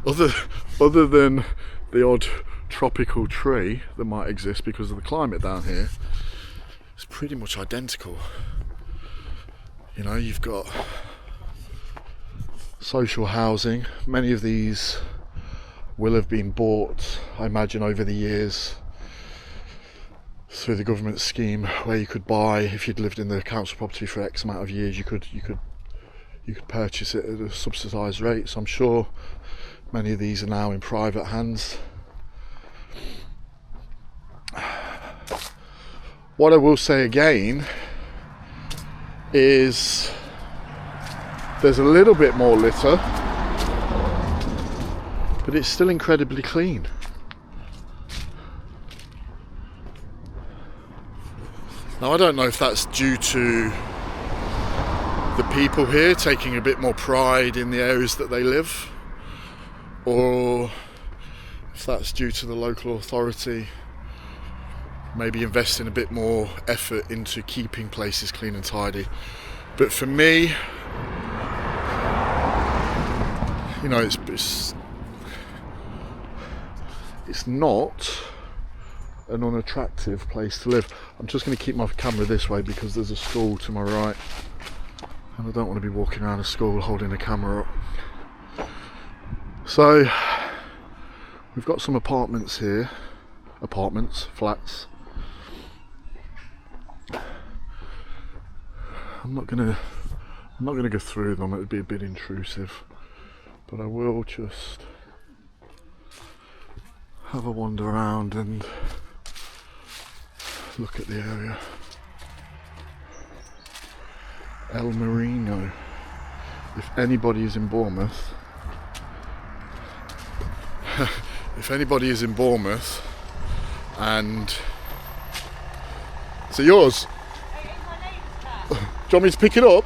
other than the odd tropical tree that might exist because of the climate down here, it's pretty much identical. You know, you've got social housing. Many of these will have been bought, I imagine, over the years through the government scheme where you could buy, if you'd lived in the council property for X amount of years, you could purchase it at a subsidised rate. So I'm sure many of these are now in private hands. What I will say again is there's a little bit more litter, but it's still incredibly clean. Now I don't know if that's due to the people here taking a bit more pride in the areas that they live, or if that's due to the local authority maybe investing a bit more effort into keeping places clean and tidy. But for me, you know, it's not an unattractive place to live. I'm just going to keep my camera this way because there's a school to my right, and I don't want to be walking around a school holding a camera up. So we've got some apartments here, flats. I'm not gonna go through them, it would be a bit intrusive, but I will just have a wander around and look at the area. El Marino. If anybody is in Bournemouth, and is it yours? Do you want me to pick it up?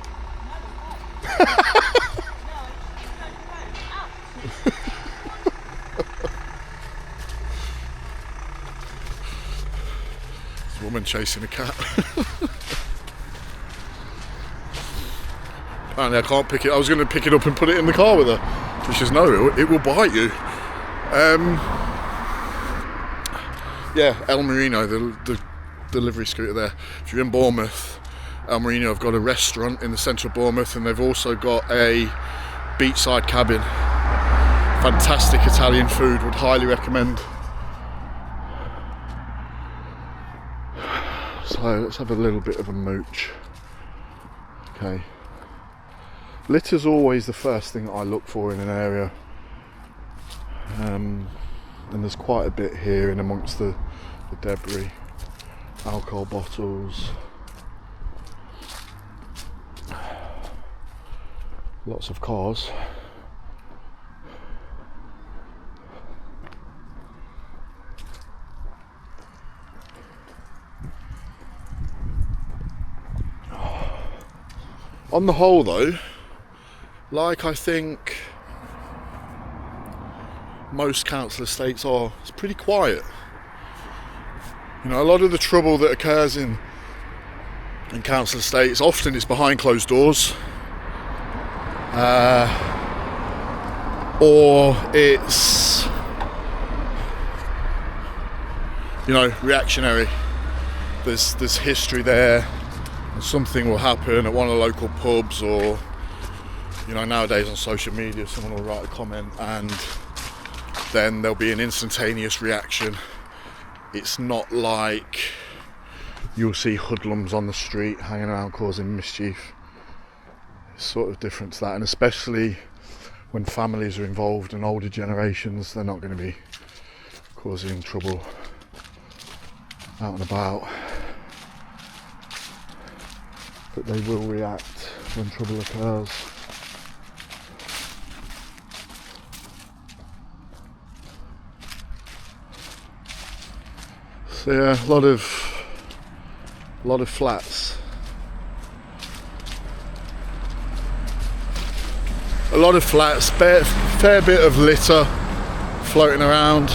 Woman chasing a cat. Apparently I can't pick it. I was going to pick it up and put it in the car with her. She says, no, it will bite you. Yeah, El Marino, the delivery scooter there. If you're in Bournemouth, El Marino have got a restaurant in the centre of Bournemouth, and they've also got a beachside cabin. Fantastic Italian food, would highly recommend. So let's have a little bit of a mooch. Okay. Litter's always the first thing that I look for in an area. And there's quite a bit here in amongst the debris. Alcohol bottles. Lots of cars. On the whole though, like I think most council estates are, it's pretty quiet. You know, a lot of the trouble that occurs in council estates, often it's behind closed doors, or it's, you know, reactionary. There's history there, and something will happen at one of the local pubs, or, you know, nowadays on social media someone will write a comment and then there'll be an instantaneous reaction. It's not like you'll see hoodlums on the street hanging around causing mischief. It's sort of different to that, and especially when families are involved and older generations, they're not going to be causing trouble out and about, but they will react when trouble occurs. So yeah, a lot of flats. A lot of flats, fair bit of litter floating around.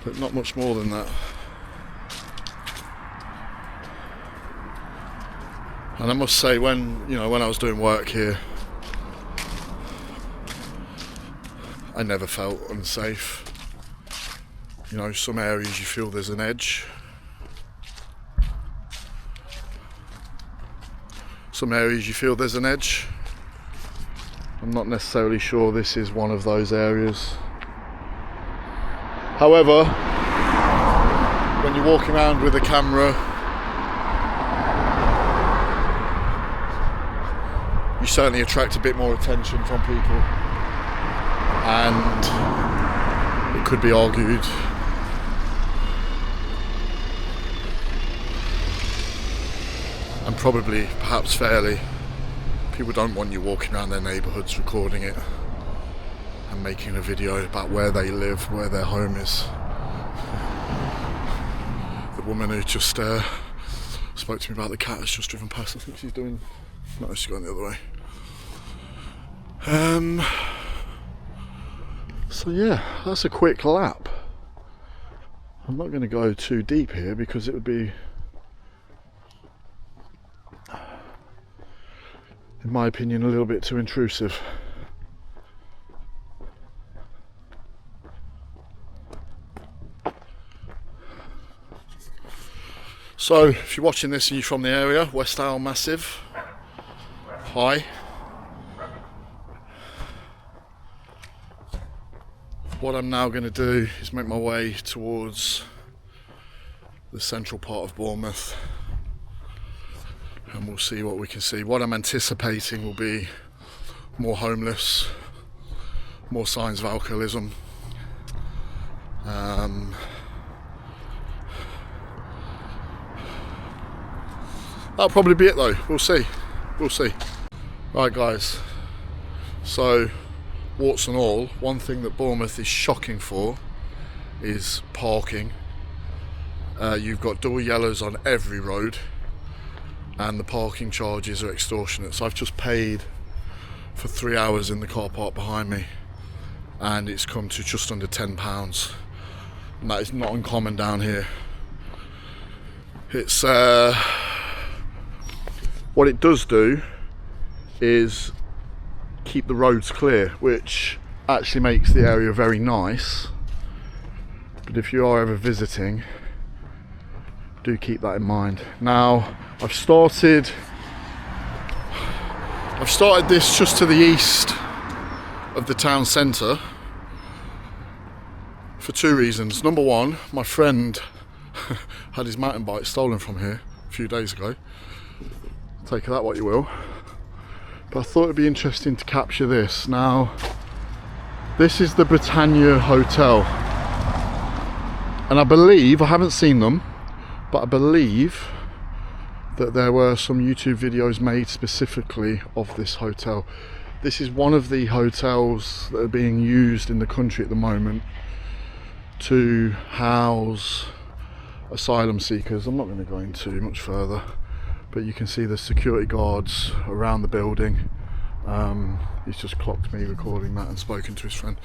But not much more than that. And I must say, when I was doing work here, I never felt unsafe. You know, some areas you feel there's an edge. Some areas you feel there's an edge. I'm not necessarily sure this is one of those areas. However, when you're walking around with a camera, you certainly attract a bit more attention from people. And it could be argued and probably, perhaps fairly, people don't want you walking around their neighbourhoods recording it and making a video about where they live, where their home is. The woman who just spoke to me about the cat has just driven past. I think she's doing... No, she's going the other way. So yeah, that's a quick lap. I'm not going to go too deep here because it would be, in my opinion, a little bit too intrusive. So, if you're watching this and you're from the area, West Howe massive, hi. What I'm now going to do is make my way towards the central part of Bournemouth, and we'll see what we can see. What I'm anticipating will be more homeless, more signs of alcoholism. That'll probably be it though, we'll see. Right guys, so warts and all, one thing that Bournemouth is shocking for is parking. You've got double yellows on every road and the parking charges are extortionate. So I've just paid for 3 hours in the car park behind me and it's come to just under £10, and that is not uncommon down here. It's what it does do is keep the roads clear, which actually makes the area very nice. But if you are ever visiting, do keep that in mind. Now, I've started this just to the east of the town centre for two reasons. Number one, my friend had his mountain bike stolen from here a few days ago. Take that what you will. But I thought it'd be interesting to capture this. Now, this is the Britannia Hotel. And I believe, I haven't seen them, but I believe that there were some YouTube videos made specifically of this hotel. This is one of the hotels that are being used in the country at the moment to house asylum seekers. I'm not going to go into much further, but you can see the security guards around the building. He's just clocked me recording that and spoken to his friend.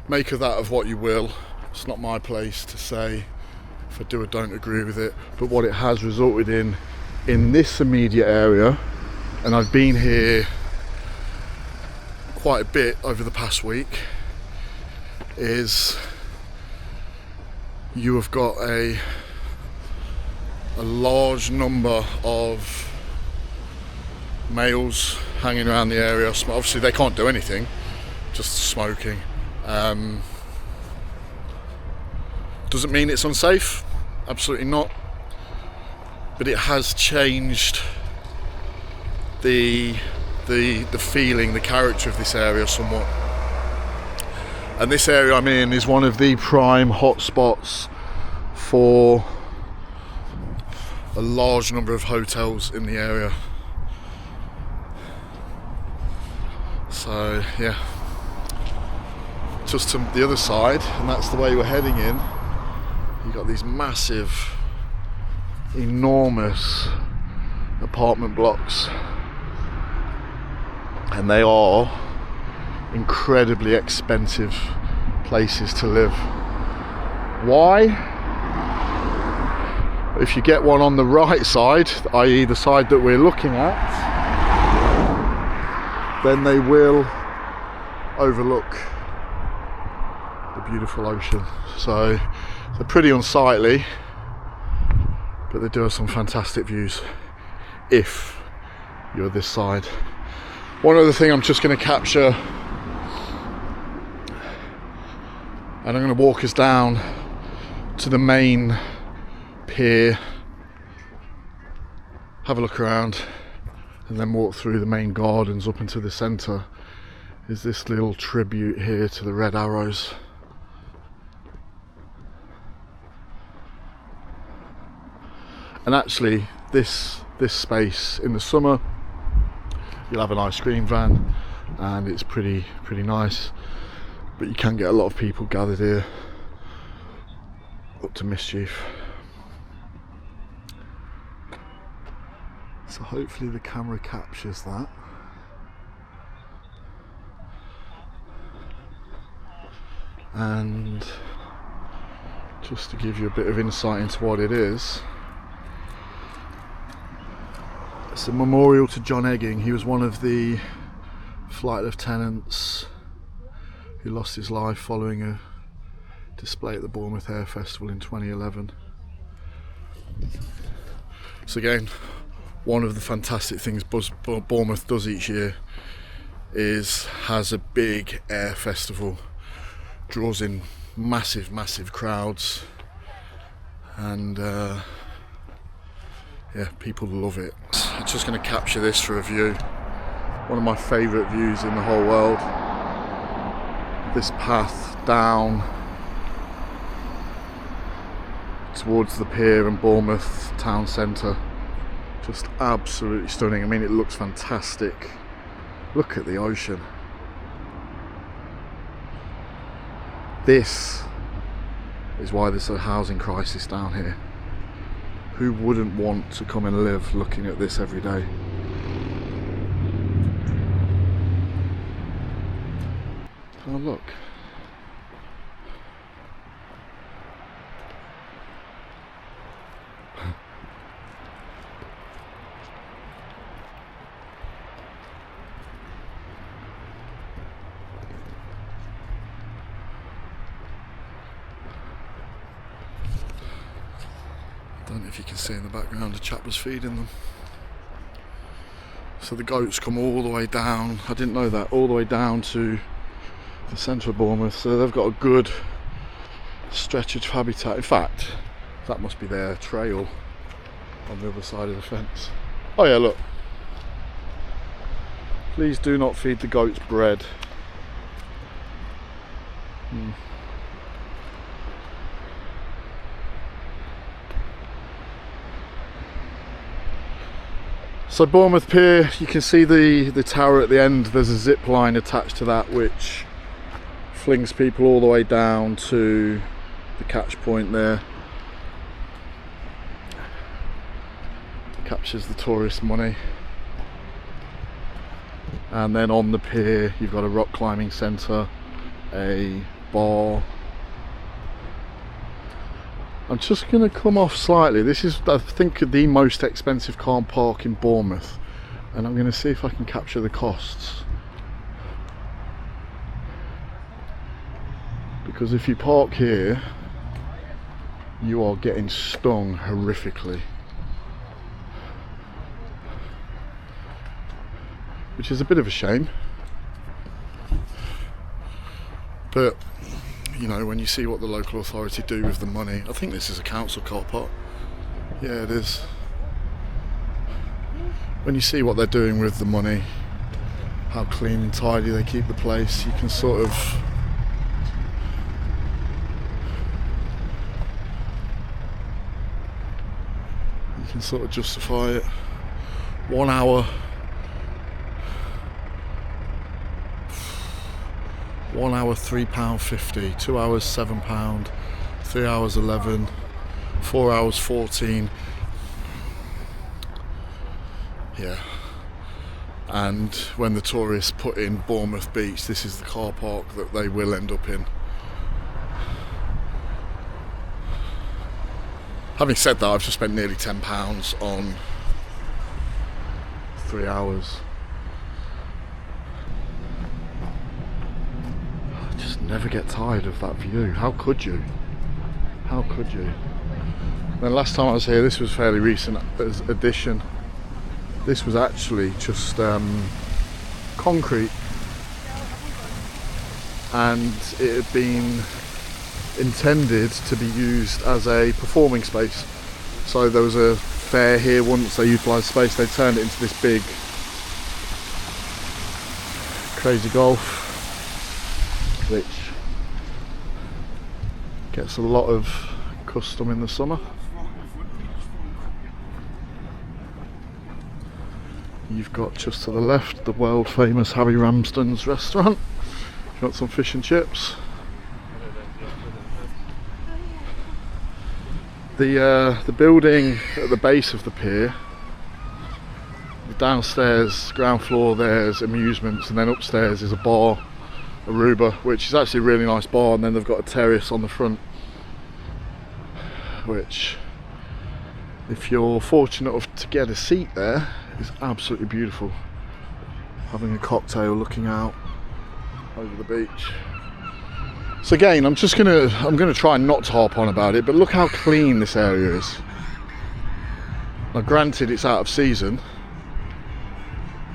Make of that of what you will. It's not my place to say if I do or don't agree with it, but what it has resulted in this immediate area, and I've been here quite a bit over the past week, is you have got a large number of males hanging around the area. Obviously they can't do anything, just smoking. Doesn't mean it's unsafe, absolutely not, but it has changed the feeling, the character of this area somewhat. And this area I'm in is one of the prime hotspots for a large number of hotels in the area. So yeah, just to the other side, and that's the way we're heading in. You've got these massive, enormous apartment blocks, and they are incredibly expensive places to live. Why? If you get one on the right side, i.e. the side that we're looking at, then they will overlook the beautiful ocean. So they're pretty unsightly, but they do have some fantastic views if you're this side. One other thing I'm just going to capture, and I'm going to walk us down to the main pier, have a look around, and then walk through the main gardens up into the centre, is this little tribute here to the Red Arrows. And actually this space in the summer, you'll have an ice cream van and it's pretty nice, but you can get a lot of people gathered here up to mischief. So hopefully the camera captures that. And just to give you a bit of insight into what it is, it's a memorial to John Egging. He was one of the flight lieutenants who lost his life following a display at the Bournemouth Air Festival in 2011. So again, one of the fantastic things Bournemouth does each year is has a big air festival, draws in massive crowds, and yeah, people love it. I'm just going to capture this for a view. One of my favourite views in the whole world. This path down towards the pier and Bournemouth town centre. Just absolutely stunning. I mean, it looks fantastic. Look at the ocean. This is why there's a housing crisis down here. Who wouldn't want to come and live looking at this every day? Oh look. I don't know if you can see in the background, a chap was feeding them. So the goats come all the way down, I didn't know that, all the way down to the centre of Bournemouth, so they've got a good stretch of habitat. In fact, that must be their trail on the other side of the fence. Oh yeah, look. Please do not feed the goats bread. So Bournemouth Pier, you can see the tower at the end. There's a zip line attached to that which flings people all the way down to the catch point there. Captures the tourist money. And then on the pier you've got a rock climbing centre, a bar. I'm just going to come off slightly. This is, I think, the most expensive car park in Bournemouth, and I'm going to see if I can capture the costs. Because if you park here, you are getting stung horrifically. Which is a bit of a shame. But you know, when you see what the local authority do with the money, I think this is a council car park. Yeah, it is. When you see what they're doing with the money, how clean and tidy they keep the place, you can sort of justify it. 1 hour. 1 hour £3.50, 2 hours £7, 3 hours 11, 4 hours 14. Yeah. And when the tourists put in Bournemouth Beach, this is the car park that they will end up in. Having said that, I've just spent nearly £10 on 3 hours. Never get tired of that view. How could you? How could you? Then last time I was here, this was fairly recent addition. This was actually just concrete, and it had been intended to be used as a performing space. So there was a fair here once, they utilised space, they turned it into this big crazy golf, which gets a lot of custom in the summer. You've got just to the left the world famous Harry Ramsden's restaurant. You've got some fish and chips. The building at the base of the pier, downstairs, ground floor, there's amusements, and then upstairs is a bar, Aruba, which is actually a really nice bar, and then they've got a terrace on the front, which, if you're fortunate enough to get a seat there, is absolutely beautiful. Having a cocktail, looking out over the beach. So again, I'm gonna try not to harp on about it, but look how clean this area is. Now granted, it's out of season,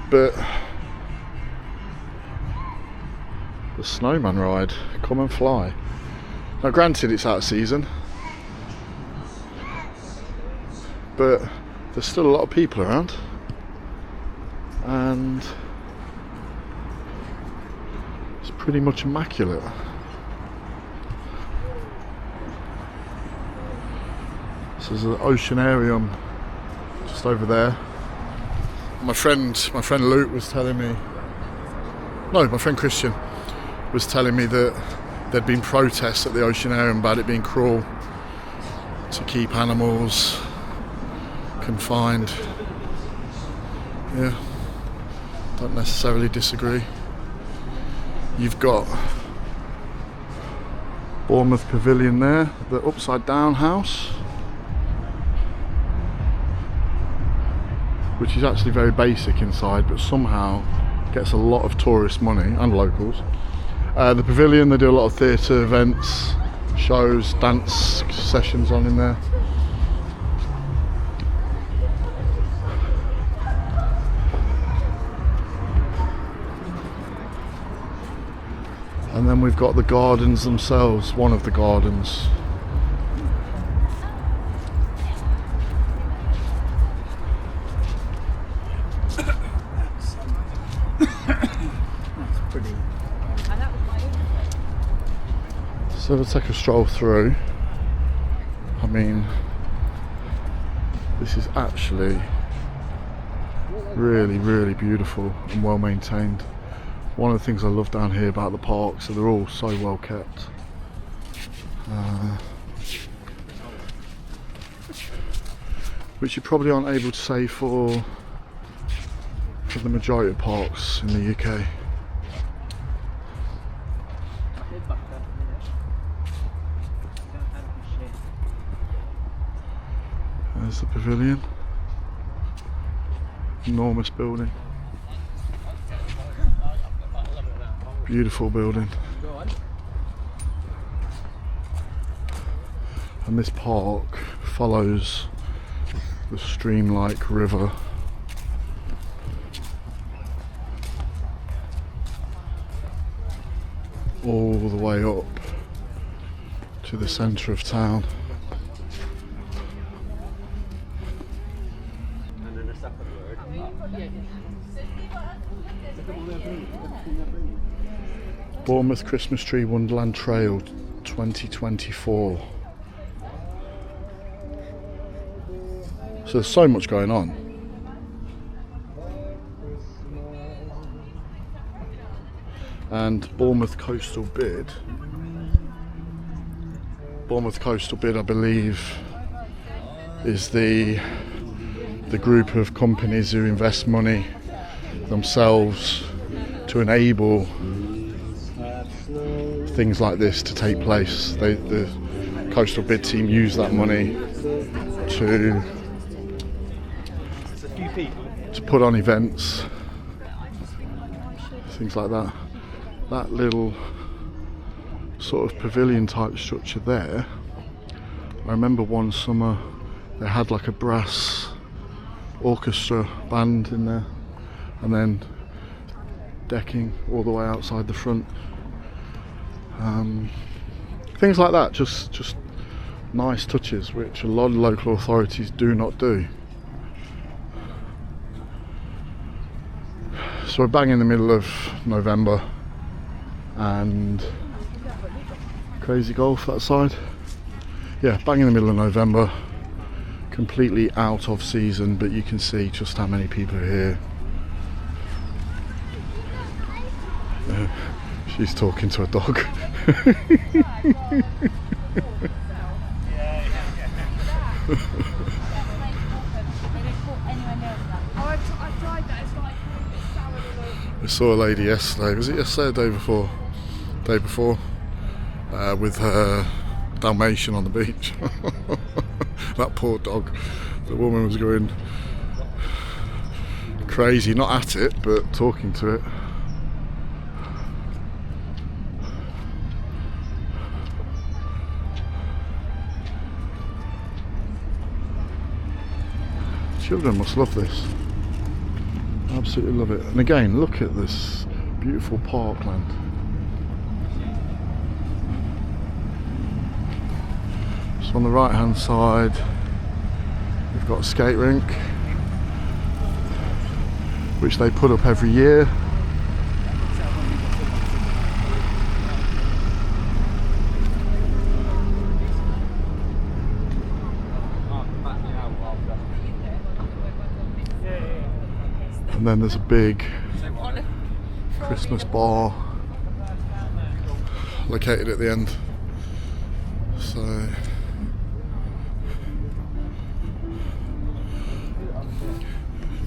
but the snowman ride, come and fly. Now granted, it's out of season, but there's still a lot of people around, and it's pretty much immaculate. So there's an oceanarium just over there. My friend Luke was telling me, no, my friend Christian was telling me that there'd been protests at the oceanarium about it being cruel to keep animals confined. Yeah, don't necessarily disagree. You've got Bournemouth Pavilion there, the upside down house, which is actually very basic inside, but somehow gets a lot of tourist money and locals. The Pavilion, they do a lot of theatre events, shows, dance sessions on in there. And then we've got the gardens themselves, one of the gardens. So we'll take a stroll through. I mean, this is actually really, really beautiful and well maintained. One of the things I love down here about the parks is they're all so well kept. Which you probably aren't able to say for the majority of parks in the UK. There's the Pavilion. Enormous building. Beautiful building. And this park follows the stream-like river all the way up to the centre of town. Bournemouth Christmas Tree Wonderland Trail 2024. So there's so much going on. And Bournemouth Coastal Bid, I believe, is the group of companies who invest money themselves to enable things like this to take place. The Coastal Bid team use that money to put on events, things like that. That little sort of pavilion type structure there, I remember one summer they had like a brass orchestra band in there, and then decking all the way outside the front. Things like that, just nice touches which a lot of local authorities do not do. So we're bang in the middle of November and crazy golf that side. Yeah, bang in the middle of November, completely out of season, but you can see just how many people are here. She's talking to a dog. I saw a lady yesterday, was it yesterday or the day before? Day before, with her Dalmatian on the beach. That poor dog. The woman was going crazy, not at it, but talking to it. Children must love this. Absolutely love it. And again, look at this beautiful parkland. So on the right hand side we've got a skate rink which they put up every year. And then there's a big Christmas bar located at the end. So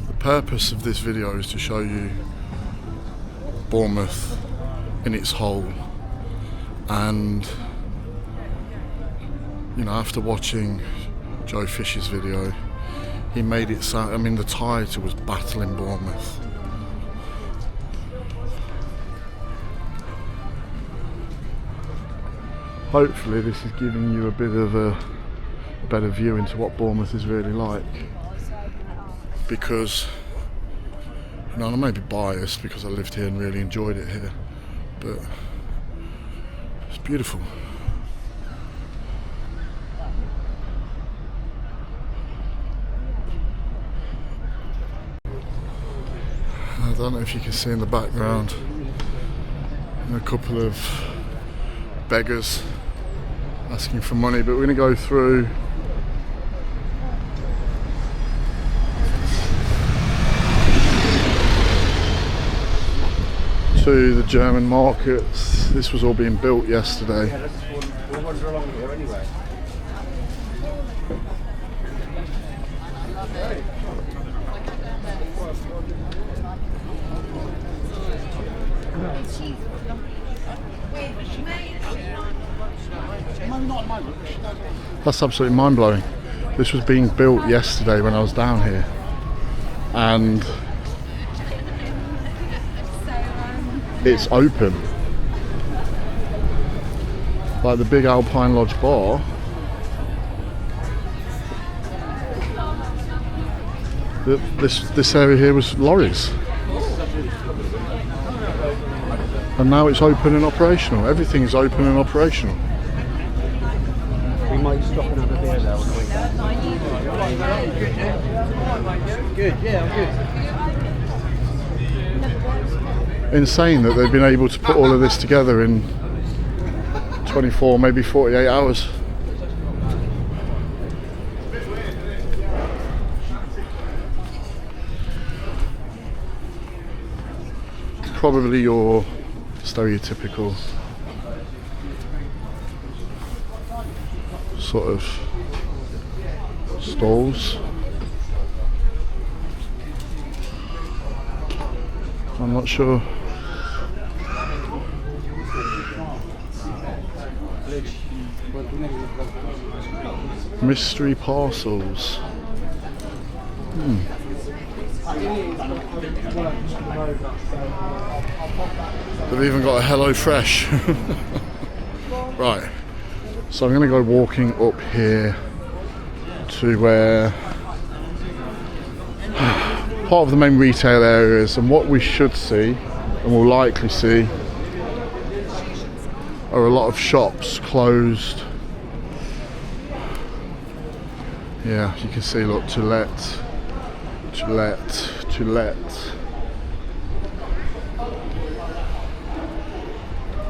the purpose of this video is to show you Bournemouth in its whole, and You know, after watching Joe Fish's video, he made it sound, I mean, the title was Battling Bournemouth. Hopefully this is giving you a bit of a better view into what Bournemouth is really like. Because, you know, I may be biased because I lived here and really enjoyed it here, but it's beautiful. I don't know if you can see in the background a couple of beggars asking for money, but we're going to go through to the German markets. This was all being built yesterday. Yeah, we'll wander along here anyway. That's absolutely mind-blowing. This was being built yesterday when I was down here, and it's open. Like the big Alpine Lodge bar, this area here was lorries, and now it's open and operational. Everything's open and operational. We might stop and have a beer there on the way back. Good, yeah, I'm good. Insane that they've been able to put all of this together in 24, maybe 48 hours. Probably your stereotypical sort of stalls. I'm not sure. Mystery parcels. They've even got a Hello Fresh. Right. So I'm going to go walking up here to where part of the main retail areas, and what we should see and will likely see are a lot of shops closed. Yeah, you can see, look, to let.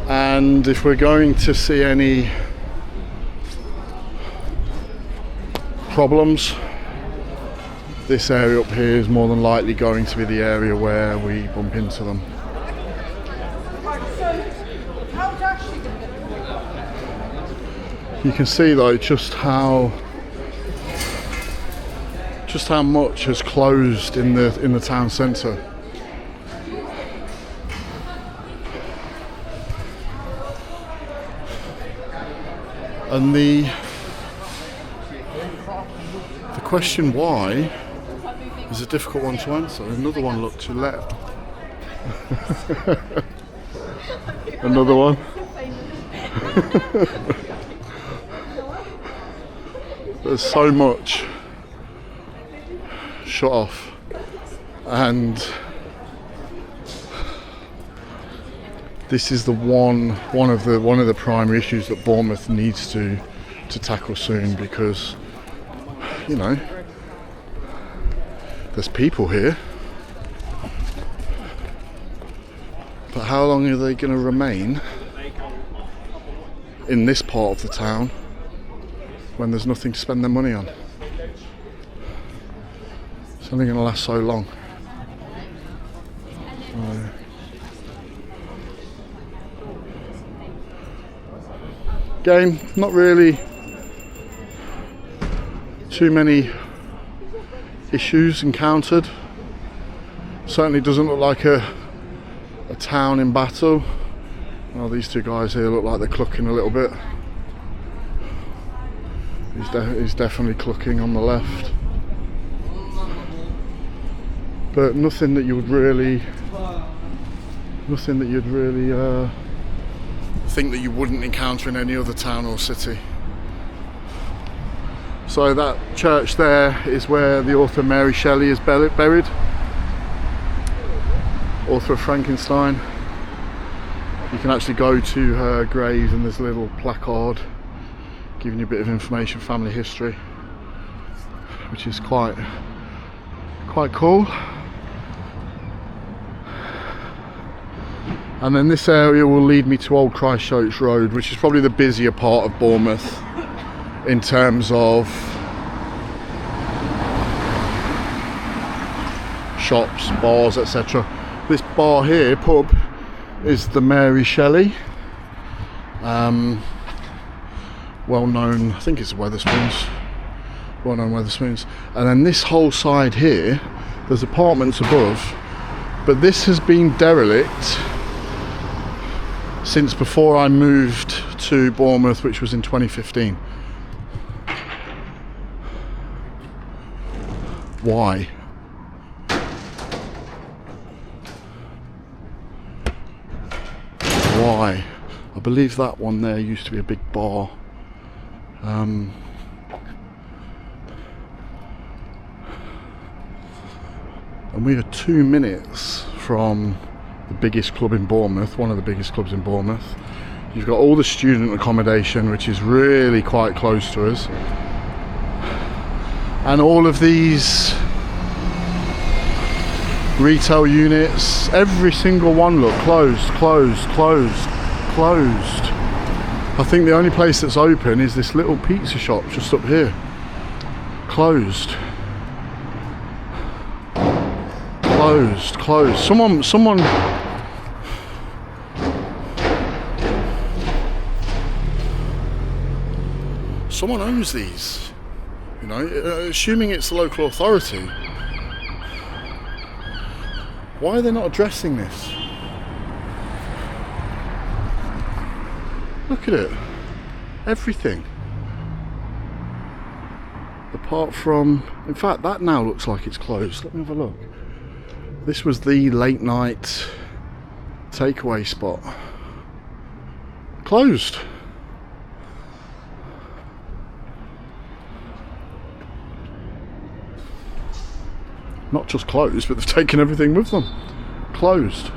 And if we're going to see any problems, this area up here is more than likely going to be the area where we bump into them. You can see though just how much has closed in the town centre. And the question why is a difficult one to answer. Another one, look, to let. Another one. There's so much shut off, and this is the one of the primary issues that Bournemouth needs to tackle soon, because, you know, there's people here, but how long are they going to remain in this part of the town when there's nothing to spend their money on? It's only going to last so long. Again, not really too many issues encountered. Certainly doesn't look like a town in battle. Well, these two guys here look like they're clucking a little bit. He's definitely clucking on the left. But nothing that you'd really think that you wouldn't encounter in any other town or city. So that church there is where the author Mary Shelley is buried. Author of Frankenstein. You can actually go to her grave and there's a little placard giving you a bit of information, family history, which is quite cool. And then this area will lead me to Old Christchurch Road, which is probably the busier part of Bournemouth in terms of shops, bars, etc. This bar here, pub, is the Mary Shelley. Well known, I think it's Wetherspoons. Well known Wetherspoons. And then this whole side here, there's apartments above, but this has been derelict since before I moved to Bournemouth, which was in 2015. Why? Why? I believe that one there used to be a big bar. And we are 2 minutes from the biggest club in Bournemouth, one of the biggest clubs in Bournemouth. You've got all the student accommodation, which is really quite close to us, and all of these retail units, every single one, look, closed. I think the only place that's open is this little pizza shop just up here. Closed. Someone owns these, you know, assuming it's the local authority. Why are they not addressing this? Look at it. Everything. Apart from, in fact, that now looks like it's closed. Let me have a look. This was the late night takeaway spot. Closed. Not just closed, but they've taken everything with them. Closed.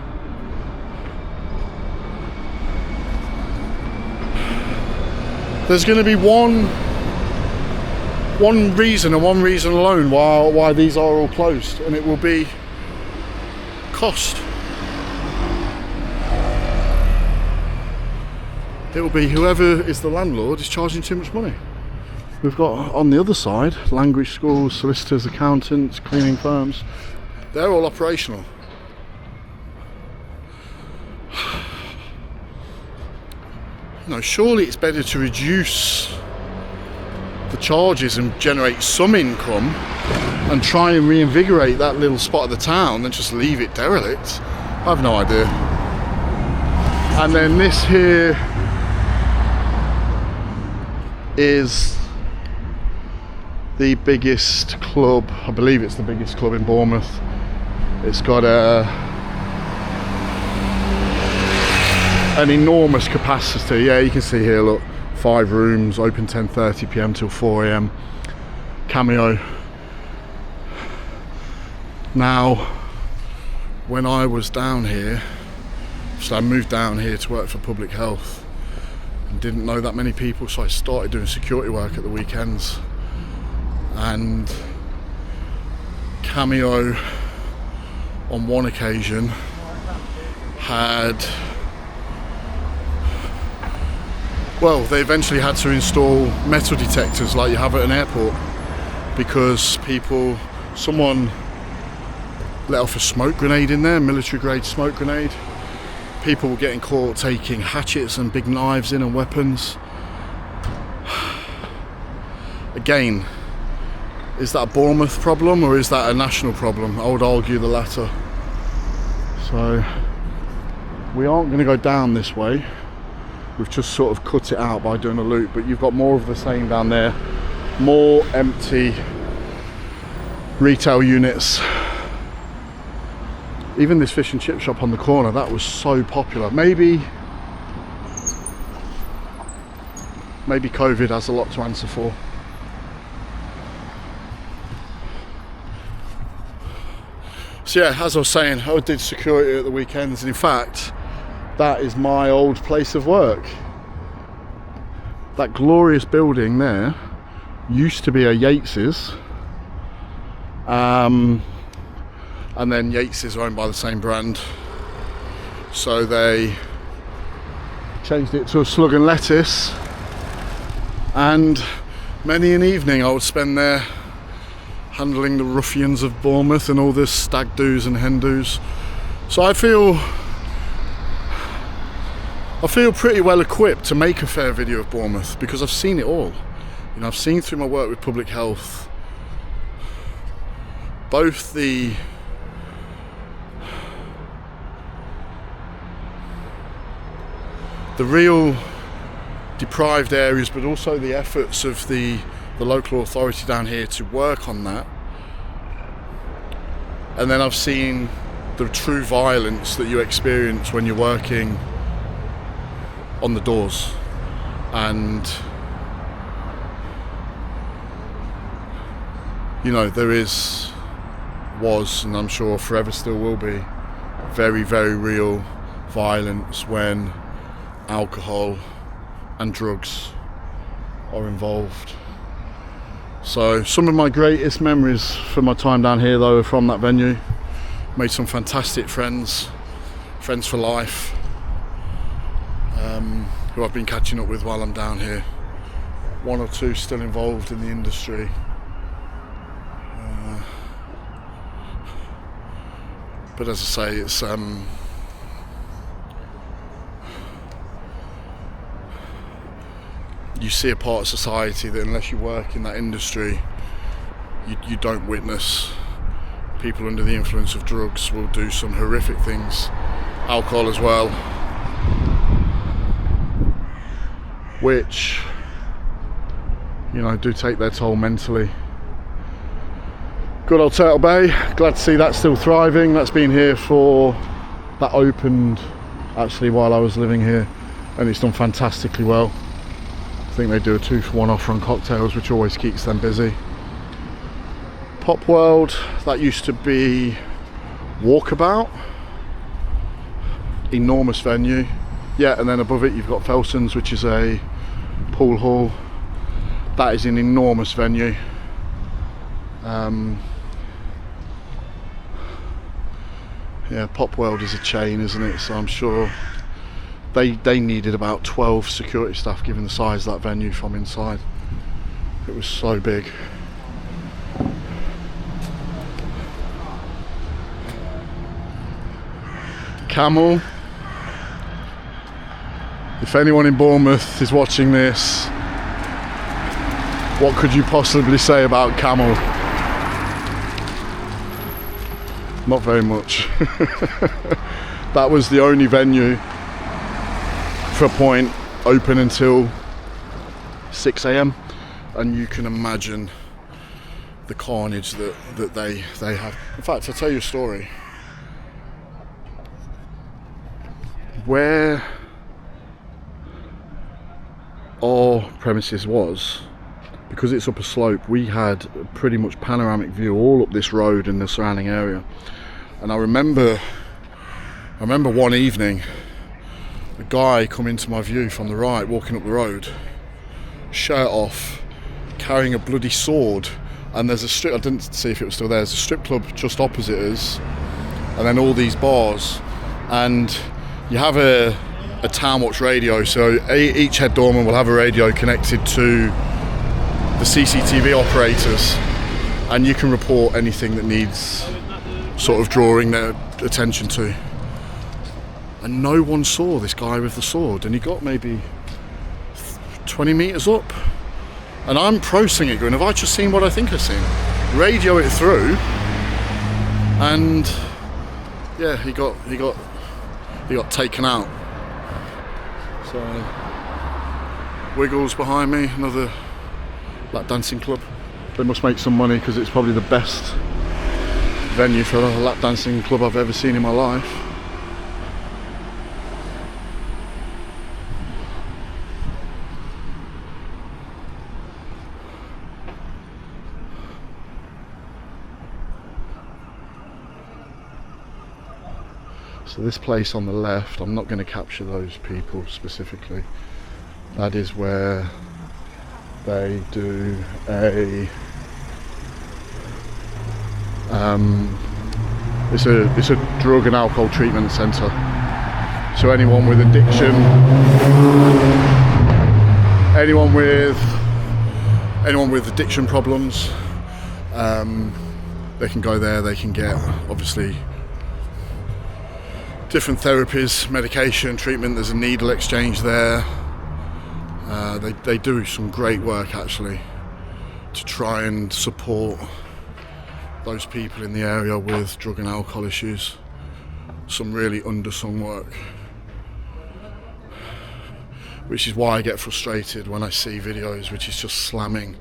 There's going to be one reason and one reason alone why these are all closed, and it will be cost. It will be whoever is the landlord is charging too much money. We've got on the other side language schools, solicitors, accountants, cleaning firms. They're all operational. No, surely it's better to reduce the charges and generate some income and try and reinvigorate that little spot of the town than just leave it derelict. I have no idea. And then this here is the biggest club, I believe it's the biggest club in Bournemouth. It's got an enormous capacity. Yeah, you can see here, look, 5 rooms, open 10:30 p.m. till 4 a.m. Cameo. Now, when I was down here, so I moved down here to work for public health and didn't know that many people, so I started doing security work at the weekends. And Cameo on one occasion had, well, they eventually had to install metal detectors like you have at an airport because someone let off a smoke grenade in there, military grade smoke grenade. People were getting caught taking hatchets and big knives in and weapons. Again, is that a Bournemouth problem or is that a national problem? I would argue the latter. So we aren't going to go down this way. We've just sort of cut it out by doing a loop, but you've got more of the same down there. more empty retail units. Even this fish and chip shop on the corner, that was so popular. Maybe COVID has a lot to answer for. So yeah, as I was saying, I did security at the weekends, and in fact, that is my old place of work. That glorious building there used to be a Yates's, and then Yates's are owned by the same brand, so they changed it to a Slug and Lettuce, and many an evening I would spend there handling the ruffians of Bournemouth and all the stag doos and hen doos. So I feel pretty well equipped to make a fair video of Bournemouth, because I've seen it all. You know, I've seen through my work with public health both the real deprived areas, but also the efforts of the local authority down here to work on that. And then I've seen the true violence that you experience when you're working on the doors. And you know, there was, and I'm sure forever still will be, very, very real violence when alcohol and drugs are involved. So some of my greatest memories from my time down here though are from that venue. Made some fantastic friends for life, who I've been catching up with while I'm down here. One or two still involved in the industry. But as I say, it's you see a part of society that unless you work in that industry, you don't witness. People under the influence of drugs will do some horrific things, alcohol as well, which, you know, do take their toll mentally. Good old Turtle Bay, glad to see that's still thriving. That opened actually while I was living here, and it's done fantastically well. I think they do a 2-for-1 offer on cocktails, which always keeps them busy. Pop World, that used to be Walkabout, enormous venue. Yeah, and then above it you've got Felson's, which is a pool hall. That is an enormous venue. Yeah, Pop World is a chain, isn't it? So I'm sure they needed about 12 security staff given the size of that venue from inside. It was so big. Camel. If anyone in Bournemouth is watching this, what could you possibly say about Camel? Not very much. That was the only venue for a point open until 6 AM, and you can imagine the carnage that they have. In fact, I'll tell you a story. Where our premises was, because it's up a slope, we had a pretty much panoramic view all up this road and the surrounding area. And I remember one evening a guy come into my view from the right, walking up the road, shirt off, carrying a bloody sword. And there's a strip, I didn't see if it was still there, there's a strip club just opposite us, and then all these bars. And you have a town watch radio, so each head doorman will have a radio connected to the CCTV operators, and you can report anything that needs sort of drawing their attention to. And no one saw this guy with the sword, and he got maybe 20 metres up, and I'm processing it going, have I just seen what I think I've seen? Radio it through, and yeah, he got taken out. So Wiggles behind me, another lap dancing club. They must make some money because it's probably the best venue for a lap dancing club I've ever seen in my life. So this place on the left, I'm not going to capture those people specifically. That is where they do a it's a drug and alcohol treatment centre. So anyone with addiction, anyone with addiction problems, they can go there. They can get obviously different therapies, medication, treatment. There's a needle exchange there. They do some great work actually to try and support those people in the area with drug and alcohol issues. Some really undersung work, which is why I get frustrated when I see videos which is just slamming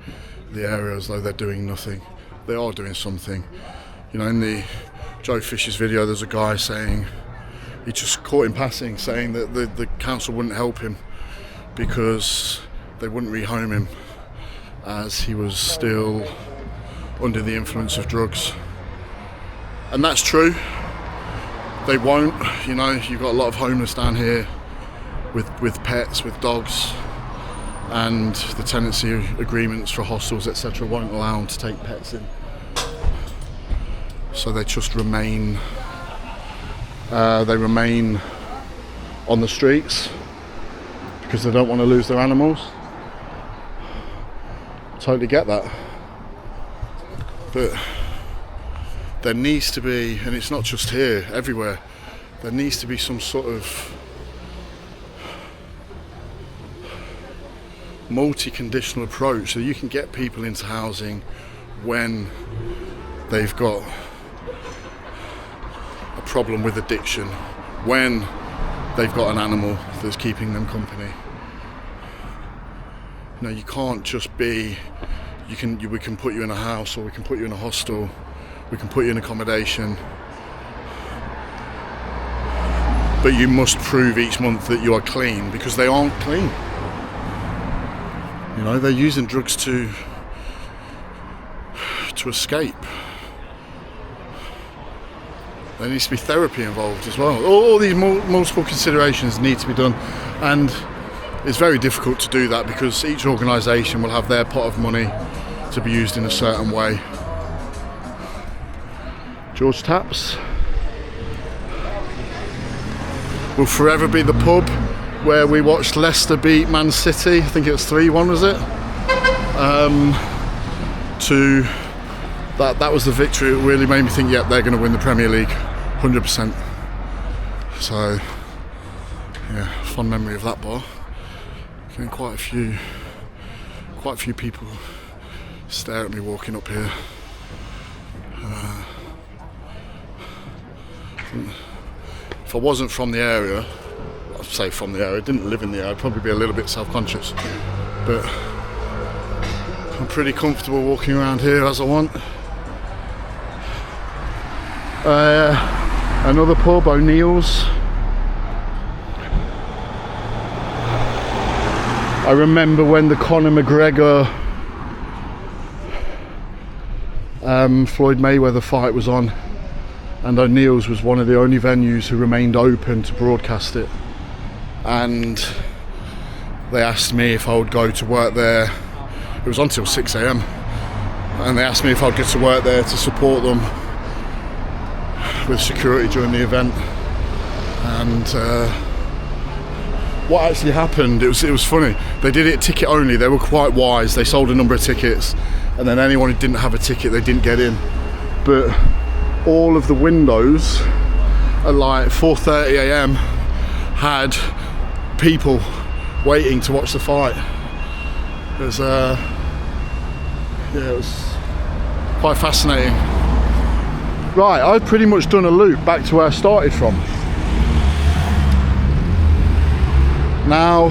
the area as though they're doing nothing. They are doing something. You know, in the Joe Fisher's video there's a guy saying, he just caught in passing, saying that the council wouldn't help him because they wouldn't rehome him as he was still under the influence of drugs. And that's true. They won't. You know, you've got a lot of homeless down here with pets, with dogs, and the tenancy agreements for hostels, etc., won't allow them to take pets in. So they just remain. They remain on the streets because they don't want to lose their animals. Totally get that. But there needs to be, and it's not just here, everywhere, there needs to be some sort of multi-conditional approach so you can get people into housing when they've got a problem with addiction, when they've got an animal that's keeping them company. You know, you can't just be, we can put you in a house, or we can put you in a hostel, we can put you in accommodation, but you must prove each month that you are clean, because they aren't clean. You know, they're using drugs to escape. There needs to be therapy involved as well. All these multiple considerations need to be done, and it's very difficult to do that because each organisation will have their pot of money to be used in a certain way. George Taps will forever be the pub where we watched Leicester beat Man City. I think it was 3-1, was it? That was the victory. It really made me think, yep, they're going to win the Premier League, 100%. So, yeah, fond memory of that bar. Getting quite a few people stare at me walking up here. If I wasn't from the area, I'd say from the area, didn't live in the area, I'd probably be a little bit self-conscious. But I'm pretty comfortable walking around here as I want. Another pub, O'Neill's. I remember when the Conor McGregor Floyd Mayweather fight was on, and O'Neill's was one of the only venues who remained open to broadcast it, and they asked me if I would go to work there. It was until 6 a.m. and they asked me if I'd get to work there to support them with security during the event. And what actually happened, it was funny. They did it ticket only. They were quite wise. They sold a number of tickets, and then anyone who didn't have a ticket, they didn't get in. But all of the windows at like 4:30 a.m. had people waiting to watch the fight. It was it was quite fascinating. Right, I've pretty much done a loop back to where I started from. Now,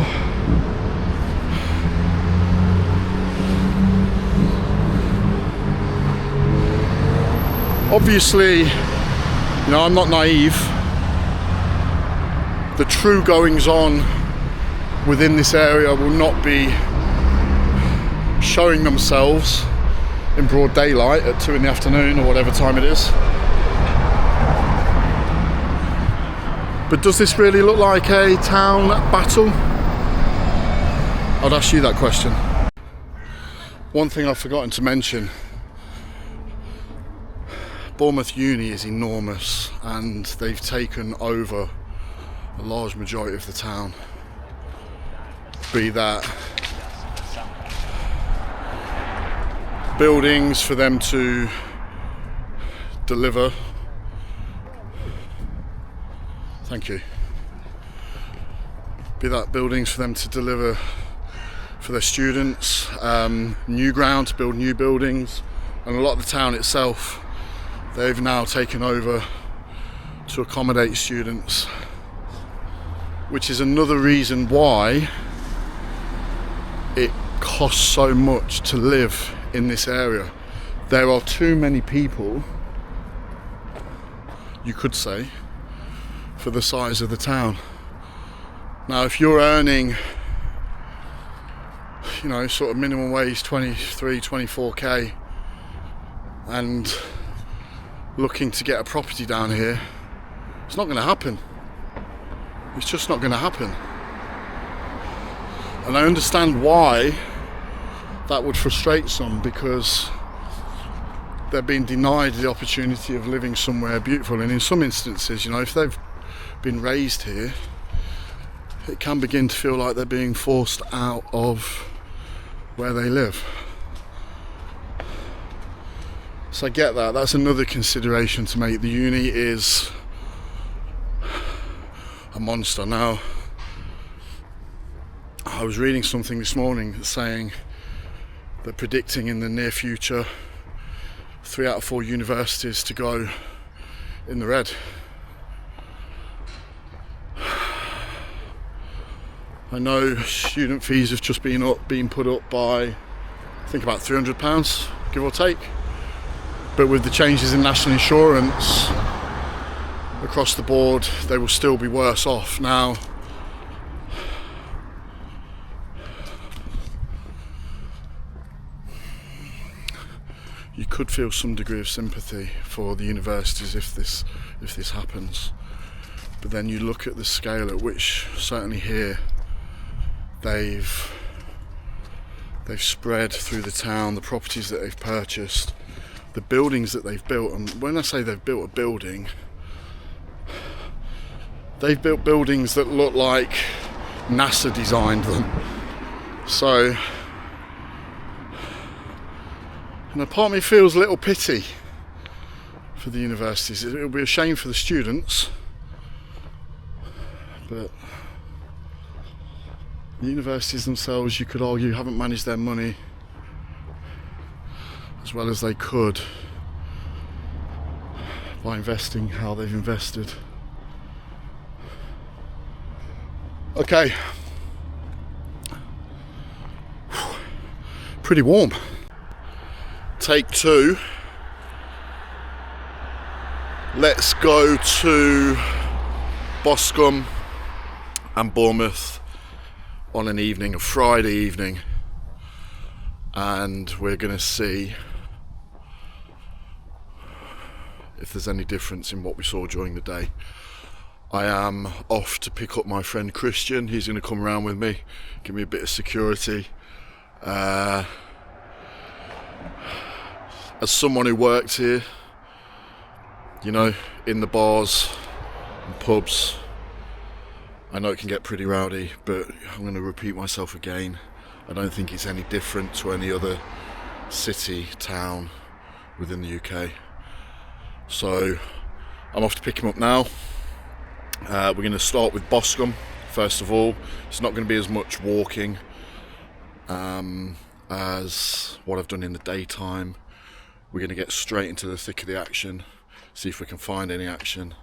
Obviously, I'm not naive. The true goings on within this area will not be showing themselves in broad daylight at 2 in the afternoon or whatever time it is. But does this really look like a town battle? I'd ask you that question. One thing I've forgotten to mention, Bournemouth Uni is enormous and they've taken over a large majority of the town. Be that buildings for them to deliver. Thank you. Be that buildings for them to deliver for their students, new ground to build new buildings, and a lot of the town itself they've now taken over to accommodate students, which is another reason why it costs so much to live in this area. There are too many people, you could say, for the size of the town. Now if you're earning sort of minimum wage 23, 24k and looking to get a property down here, it's not going to happen. It's just not going to happen. And I understand why that would frustrate some, because they're being denied the opportunity of living somewhere beautiful. And in some instances, if they've been raised here, it can begin to feel like they're being forced out of where they live. So I get that. That's another consideration to make. The uni is a monster. Now, I was reading something this morning saying they're predicting in the near future 3 out of 4 universities to go in the red. I know student fees have just been put up by, I think, about £300, give or take. But with the changes in national insurance across the board, they will still be worse off. Now, you could feel some degree of sympathy for the universities if this happens. But then you look at the scale at which, certainly here, they've spread through the town, the properties that they've purchased, the buildings that they've built. And when I say they've built a building, they've built buildings that look like NASA designed them. So, part of me feels a little pity for the universities. It'll be a shame for the students, but the universities themselves, you could argue, haven't managed their money as well as they could by investing how they've invested. Okay. Pretty warm. Take 2. Let's go to Boscombe and Bournemouth on an evening, a Friday evening, and we're going to see if there's any difference in what we saw during the day. I am off to pick up my friend Christian. He's going to come around with me, give me a bit of security. As someone who worked here, in the bars and pubs, I know it can get pretty rowdy, but I'm going to repeat myself again. I don't think it's any different to any other city, town within the UK. So I'm off to pick him up now. We're going to start with Boscombe first of all. It's not going to be as much walking as what I've done in the daytime. We're going to get straight into the thick of the action, see if we can find any action,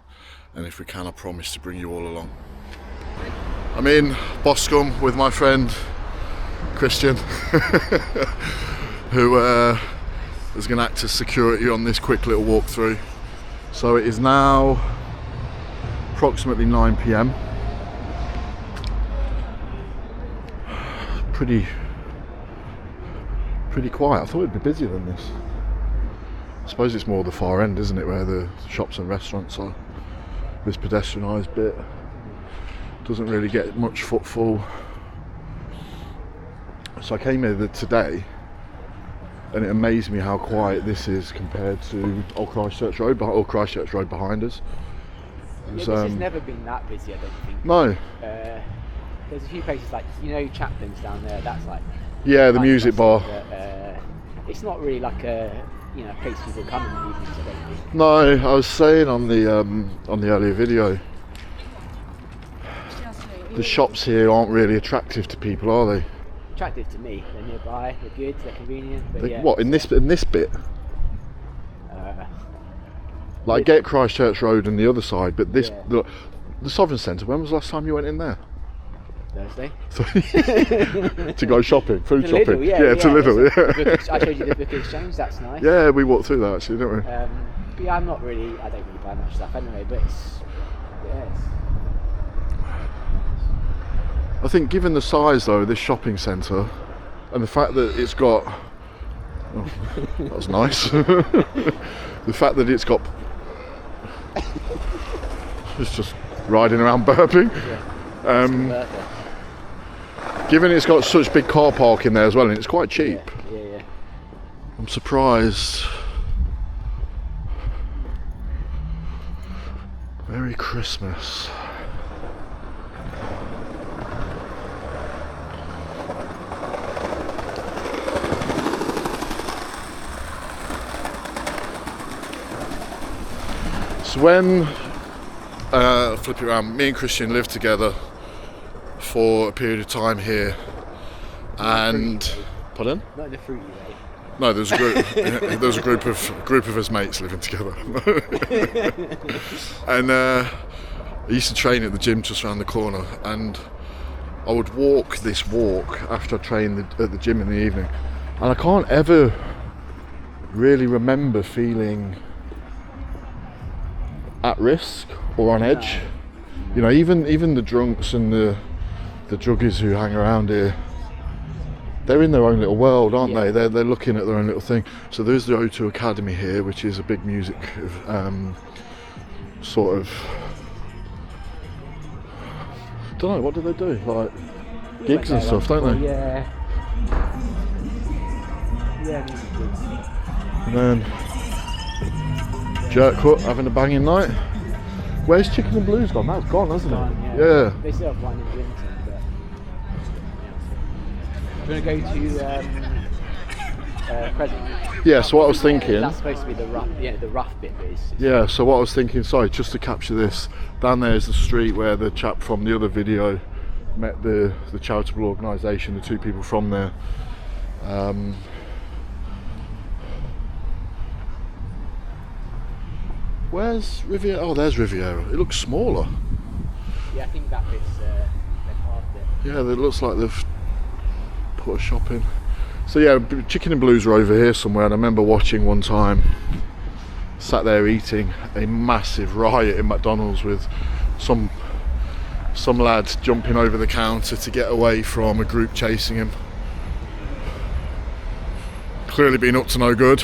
and if we can, I promise to bring you all along. I'm in Boscombe with my friend Christian, who is going to act as security on this quick little walkthrough. So it is now approximately 9 p.m. Pretty quiet. I thought it'd be busier than this. I suppose it's more the far end, isn't it, where the shops and restaurants are. This pedestrianised bit doesn't really get much footfall. So I came here today, and it amazed me how quiet this is compared to Old Christchurch Road, or Christchurch Road behind us. This has never been that busy, I don't think. No. There's a few places like, Chaplin's down there, that's like... Yeah, the music bar. But, it's not really like a place people come in the evenings, I don't think. No, I was saying on the earlier video, the shops here aren't really attractive to people, are they? Attractive to me. They're nearby, they're good, they're convenient. But What, in this bit? Like, get Christchurch Road and the other side, but this, the Sovereign Centre, when was the last time you went in there? Thursday. To go shopping, food to shopping. Lidl, To Lidl, I showed you the Book Exchange, that's nice. Yeah, we walked through that actually, didn't we? But yeah, I don't really buy much stuff anyway, but it's... I think given the size though of this shopping centre, and the fact that it's got... Oh, that was nice. The fact that it's got... It's just riding around burping. Given it's got such big car park in there as well, and it's quite cheap. Yeah. I'm surprised. Merry Christmas. So when flip it around, me and Christian lived together for a period of time here, and pardon? Not in the fruity way. No, there was a group. There was a group of us mates living together, and I used to train at the gym just around the corner, and I would walk this walk after I trained at the gym in the evening, and I can't ever really remember feeling at risk or on edge. Even the drunks and the druggies who hang around here, they're in their own little world, aren't they? They're looking at their own little thing. So there's the O2 Academy here, which is a big music sort of, don't know, what do they do? Like gigs and stuff, don't they? Yeah, music gigs. And then Jerk Hut having a banging night. Where's Chicken and Blues gone? That's gone, hasn't it? Yeah. They still have one in Winton, but... Do you want to go to Crescent? Yeah, so what I was thinking... That's supposed to be the rough bit, but it's... Yeah, so what I was thinking, sorry, just to capture this, down there is the street where the chap from the other video met the charitable organisation, the two people from there. Where's Riviera? Oh, there's Riviera. It looks smaller. Yeah, I think that bit's they've halved it. Yeah, it looks like they've put a shop in. So yeah, Chicken and Blues are over here somewhere, and I remember watching one time, sat there eating a massive riot in McDonald's with some lad jumping over the counter to get away from a group chasing him. Clearly been up to no good.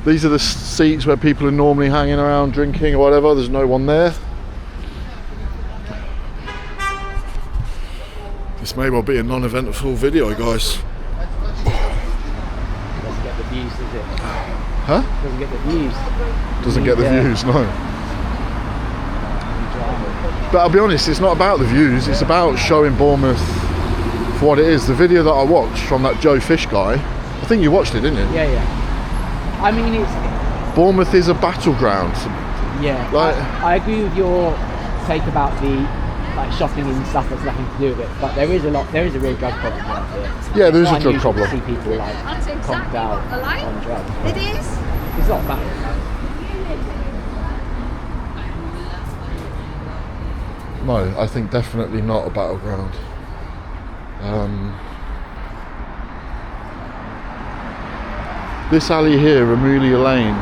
These are the seats where people are normally hanging around drinking or whatever. There's no one there. This may well be a non-eventful video, guys. Doesn't get the views, does it? Huh? Doesn't get the views. Doesn't get the views, no. But I'll be honest, it's not about the views, it's about showing Bournemouth for what it is. The video that I watched from that Joe Fish guy, I think you watched it, didn't you? Yeah. I mean, it's... Bournemouth is a battleground. Yeah, I agree with your take about the shopping and stuff that's nothing to do with it, but there is a real drug problem out there. Yeah, there is a drug problem. To see people conked out on drugs. It is. It's not bad. No, I think definitely not a battleground. This alley here, Amelia Lane,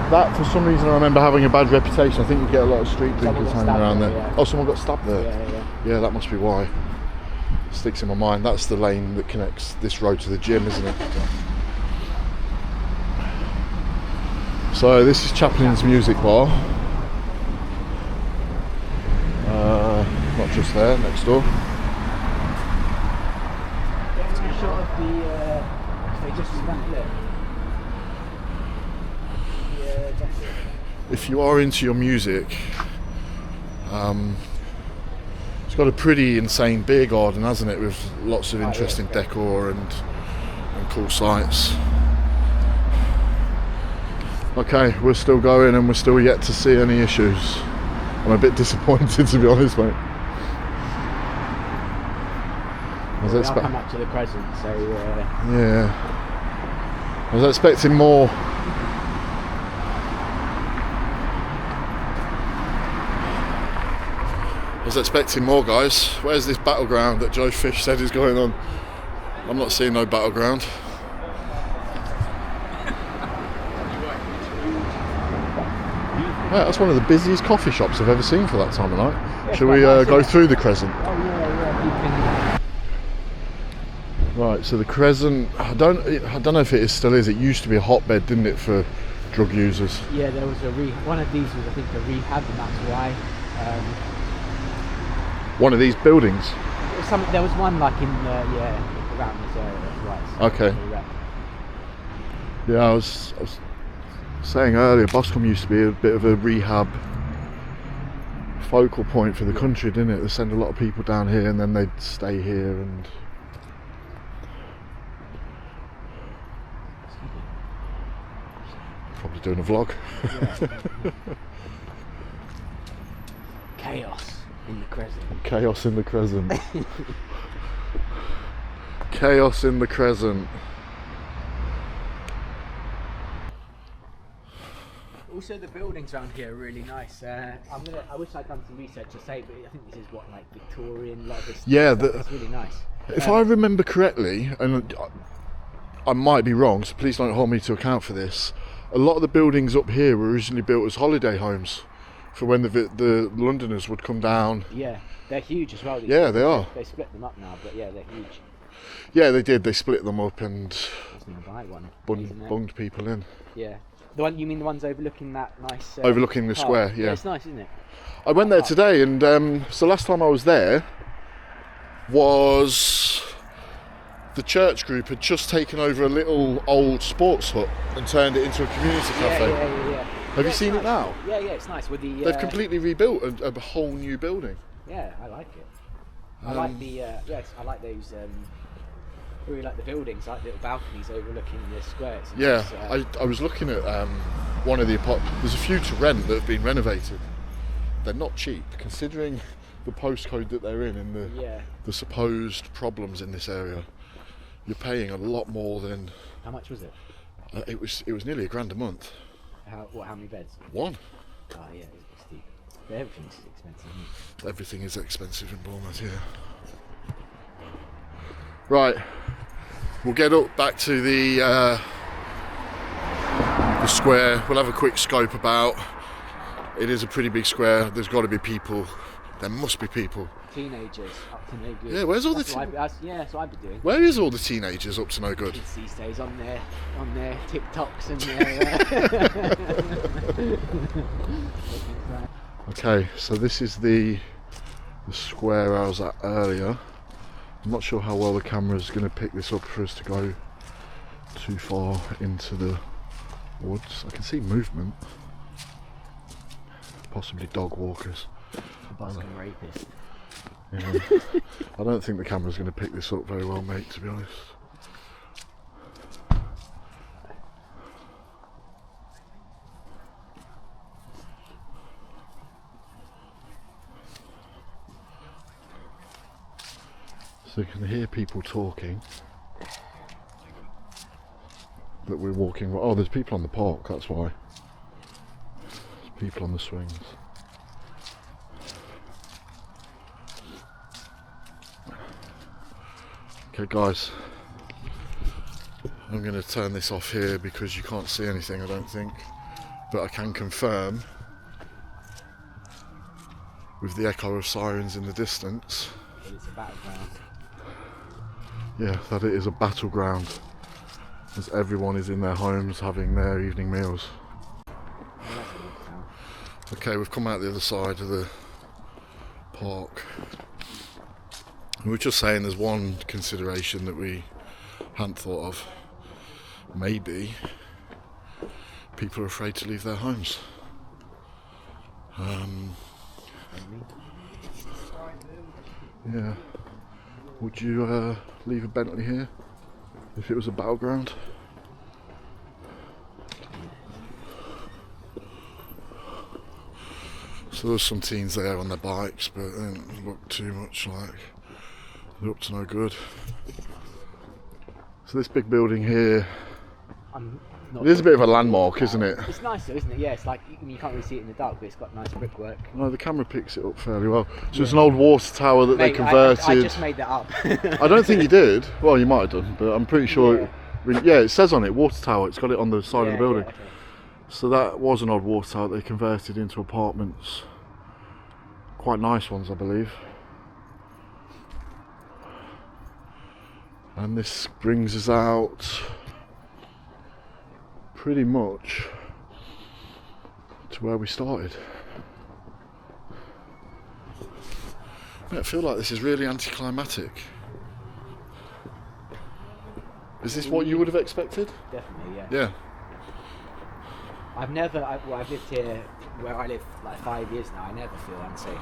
that for some reason I remember having a bad reputation. I think you get a lot of street drinkers hanging around there. Yeah. Oh, someone got stabbed there? Yeah. Yeah, that must be why. Sticks in my mind. That's the lane that connects this road to the gym, isn't it? So this is Chaplin's Music Bar. Not just there, next door. Shot of the, they just lit. Yeah, definitely. If you are into your music, it's got a pretty insane beer garden, hasn't it, with lots of interesting decor and cool sights. Okay, we're still going and we're still yet to see any issues. I'm a bit disappointed, to be honest, mate. I'll come up to the Crescent, so yeah. I was expecting more. Guys. Where's this battleground that Joe Fish said is going on? I'm not seeing no battleground. Yeah, that's one of the busiest coffee shops I've ever seen for that time of night. Yeah, shall we go through the Crescent? Oh yeah. Right, so the Crescent, I don't know if it still is. It used to be a hotbed, didn't it, for drug users? Yeah, there was one of these was, I think, a rehab, and that's why. One of these buildings? There was one like in around this area, that's right. Okay. Yeah, I was saying earlier, Boscombe used to be a bit of a rehab focal point for the country, didn't it? They send a lot of people down here and then they'd stay here and... Probably doing a vlog. Yeah. Chaos in the Crescent. Chaos in the Crescent. Chaos in the Crescent. Also, the buildings around here are really nice. I wish I'd done some research to say, but I think this is what, like, Victorian, a lot of this stuff. It's really nice. If I remember correctly, and I might be wrong, so please don't hold me to account for this, a lot of the buildings up here were originally built as holiday homes for when the Londoners would come down. Yeah, they're huge as well. Yeah, they are. They split them up now, but yeah, they're huge. Yeah, they did. They split them up and bunged people in. Yeah. The one, you mean the ones overlooking that nice... overlooking the square, yeah. It's nice, isn't it? I went there today, and so last time I was there was... The church group had just taken over a little old sports hut and turned it into a community cafe. Yeah. Have you seen it now? Yeah, it's nice. With the they've completely rebuilt a whole new building. Yeah, I like it. I like the I like those. Really like the buildings, like little balconies overlooking the square. Yeah, nice, I was looking at one of the apartments. There's a few to rent that have been renovated. They're not cheap, considering the postcode that they're in and the supposed problems in this area. You're paying a lot more than... How much was it? It was nearly £1,000 a month. How many beds? One. Oh yeah, it's steep. But everything's expensive, isn't it? Everything is expensive in Bournemouth, yeah. Right, we'll get up back to the square. We'll have a quick scope about. It is a pretty big square. There's got to be people. There must be people. Teenagers up to no good. Yeah, where's all that's what I'd be doing. Where is all the teenagers up to no good? Kids these days on their TikToks and their. Okay, so this is the square I was at earlier. I'm not sure how well the camera's going to pick this up for us to go too far into the woods. I can see movement. Possibly dog walkers. The Boscombe rapist. Yeah. I don't think the camera's going to pick this up very well, mate, to be honest. So you can hear people talking. That we're walking. Oh, there's people on the park, that's why. There's people on the swings. Okay, guys. I'm going to turn this off here because you can't see anything, I don't think. But I can confirm, with the echo of sirens in the distance, It's a battleground. yeah, that it is a battleground, as everyone is in their homes having their evening meals. Okay, we've come out the other side of the park. We were just saying there's one consideration that we hadn't thought of. Maybe people are afraid to leave their homes. Yeah. Would you leave a Bentley here if it was a battleground? So there's some teens there on their bikes, but they didn't look too much like they're up to no good. So this big building here, it is a bit of a landmark, isn't it? It's nice though, isn't it? Yeah, it's like you can't really see it in the dark, but it's got nice brickwork. No, the camera picks it up fairly well. So it's an old water tower that they converted. I just made that up. I don't think you did. Well, you might have done, but I'm pretty sure. Yeah, it says on it, water tower. It's got it on the side of the building. Yeah, okay. So that was an old water tower they converted into apartments. Quite nice ones, I believe. And this brings us out pretty much to where we started. I feel like this is really anticlimactic. Is this what you would have expected? Definitely, yeah. Yeah. I've lived here where I live like 5 years now. I never feel unsafe.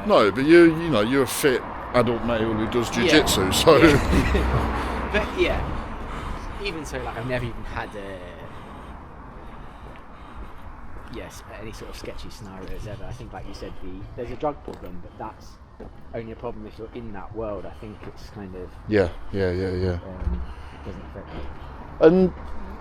No, but you know, you're a fit adult male who does jiu-jitsu, so. Yeah. But yeah, even so, like I've never even had any sort of sketchy scenarios ever. I think, like you said, there's a drug problem, but that's only a problem if you're in that world. I think it's kind of yeah. Doesn't affect me. And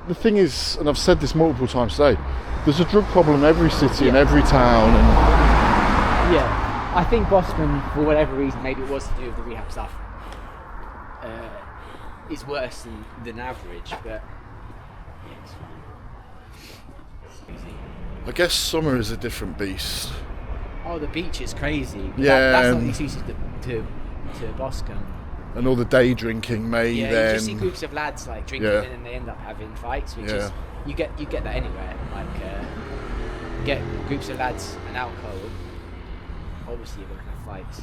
the thing is, and I've said this multiple times today, there's a drug problem in every city and every town. And yeah, I think Boscombe, for whatever reason, maybe it was to do with the rehab stuff, is worse than average, but yeah, it's fine. It's easy. I guess summer is a different beast. Oh, the beach is crazy. Yeah, that's not the excuses to Boscombe. And all the day drinking may then. Yeah, you just see groups of lads like drinking and then they end up having fights, which is you get that anywhere. Like get groups of lads and alcohol, obviously you're gonna have fights.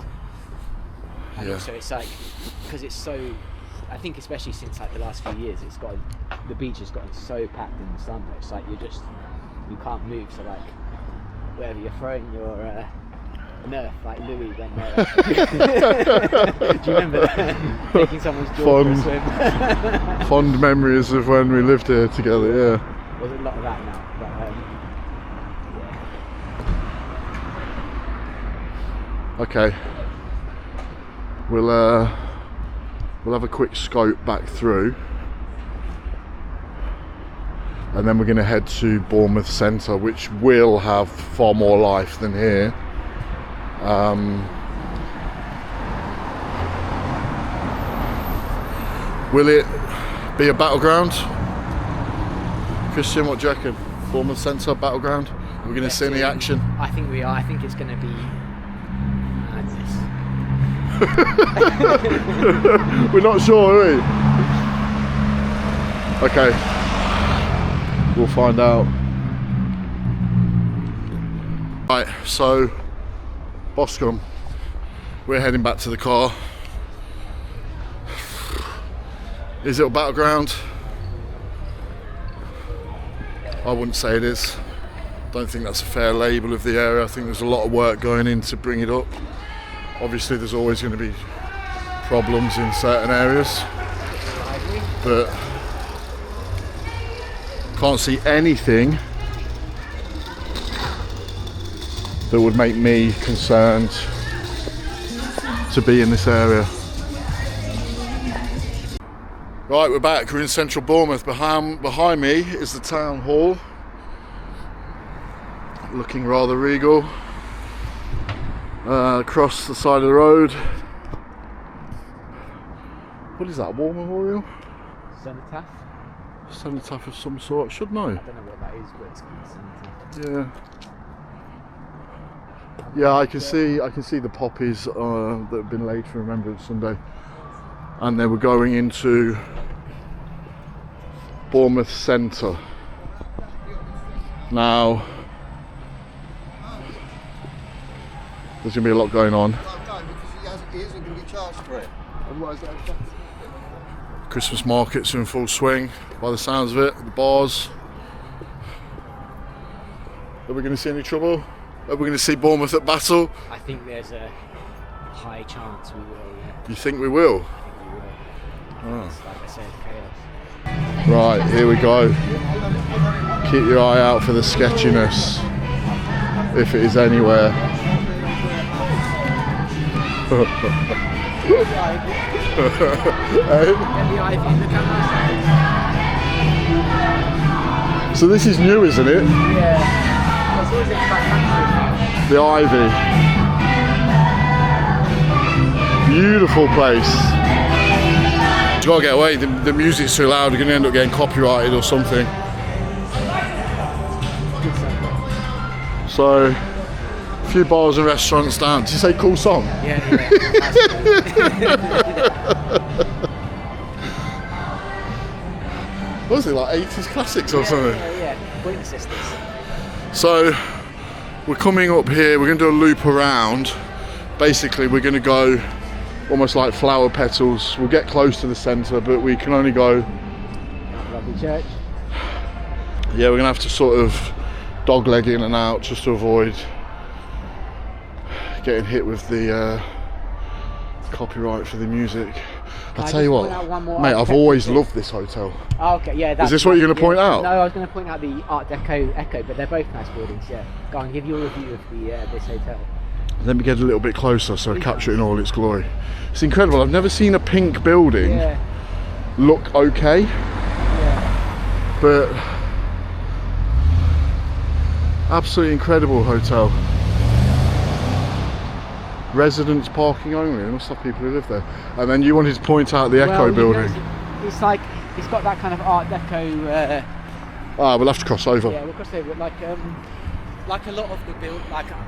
And also it's like because it's so. I think especially since like the last few years, the beach has gotten so packed in the summer. It's like you can't move. So like wherever you're throwing your Nerf, like Louis when do you remember that? Taking someone's jaw for a swim. Fond memories of when we lived here together, yeah. There's a lot of that now, but Okay. We'll have a quick scope back through. And then we're going to head to Bournemouth Centre, which will have far more life than here. Will it be a battleground? Christian, what do you reckon? Bournemouth Centre, battleground? We're going to see any action? I think we are. I think it's going to be madness. We're not sure, are we? Okay. We'll find out. Right, so Boscombe, we're heading back to the car. Is it a battleground? I wouldn't say it is. Don't think that's a fair label of the area. I think there's a lot of work going in to bring it up. Obviously there's always going to be problems in certain areas, but can't see anything that would make me concerned to be in this area. Right, we're back. We're in central Bournemouth. Behind me is the town hall, looking rather regal. Across the side of the road, what is that, war memorial? Cenotaph? Cenotaph of some sort, should know. I don't know what that is, but it's cenotaph. Yeah, I can see the poppies that have been laid for Remembrance Sunday, and they were going into Bournemouth Centre. Now, there's going to be a lot going on. He isn't going to be charged for it. Otherwise, Christmas markets are in full swing, by the sounds of it. The bars. Are we going to see any trouble? Are we going to see Bournemouth at battle? I think there's a high chance we will. Yeah. You think we will? I think we will. Oh. It's like I said, chaos. Right, here we go. Keep your eye out for the sketchiness, if it is anywhere. Get the ivy in the camera. So this is new, isn't it? Yeah. It's always exciting. The ivy. Beautiful place. You gotta get away, the music's too loud, you're gonna end up getting copyrighted or something. So, a few bars and restaurants down. Did you say cool song? Yeah. What was it, like 80s classics or something? Yeah. Pointer Sisters. So, we're coming up here, we're going to do a loop around. Basically, we're going to go almost like flower petals. We'll get close to the centre, but we can only go... Lovely church. Yeah, we're going to have to sort of dogleg in and out just to avoid getting hit with the copyright for the music. I'll tell you what, mate, I've always loved this hotel. Oh, okay, yeah. That's Is this what you're going to point out? No, I was going to point out the Art Deco Echo, but they're both nice buildings, yeah. Go on, give your review of the this hotel. Let me get a little bit closer so I capture it in all its glory. It's incredible. I've never seen a pink building look okay. Yeah. But absolutely incredible hotel. Residents parking only. There must have people who live there. And then you wanted to point out the Echo building. It's like it's got that kind of Art Deco. We'll have to cross over. Yeah, we'll cross over. Like a lot of the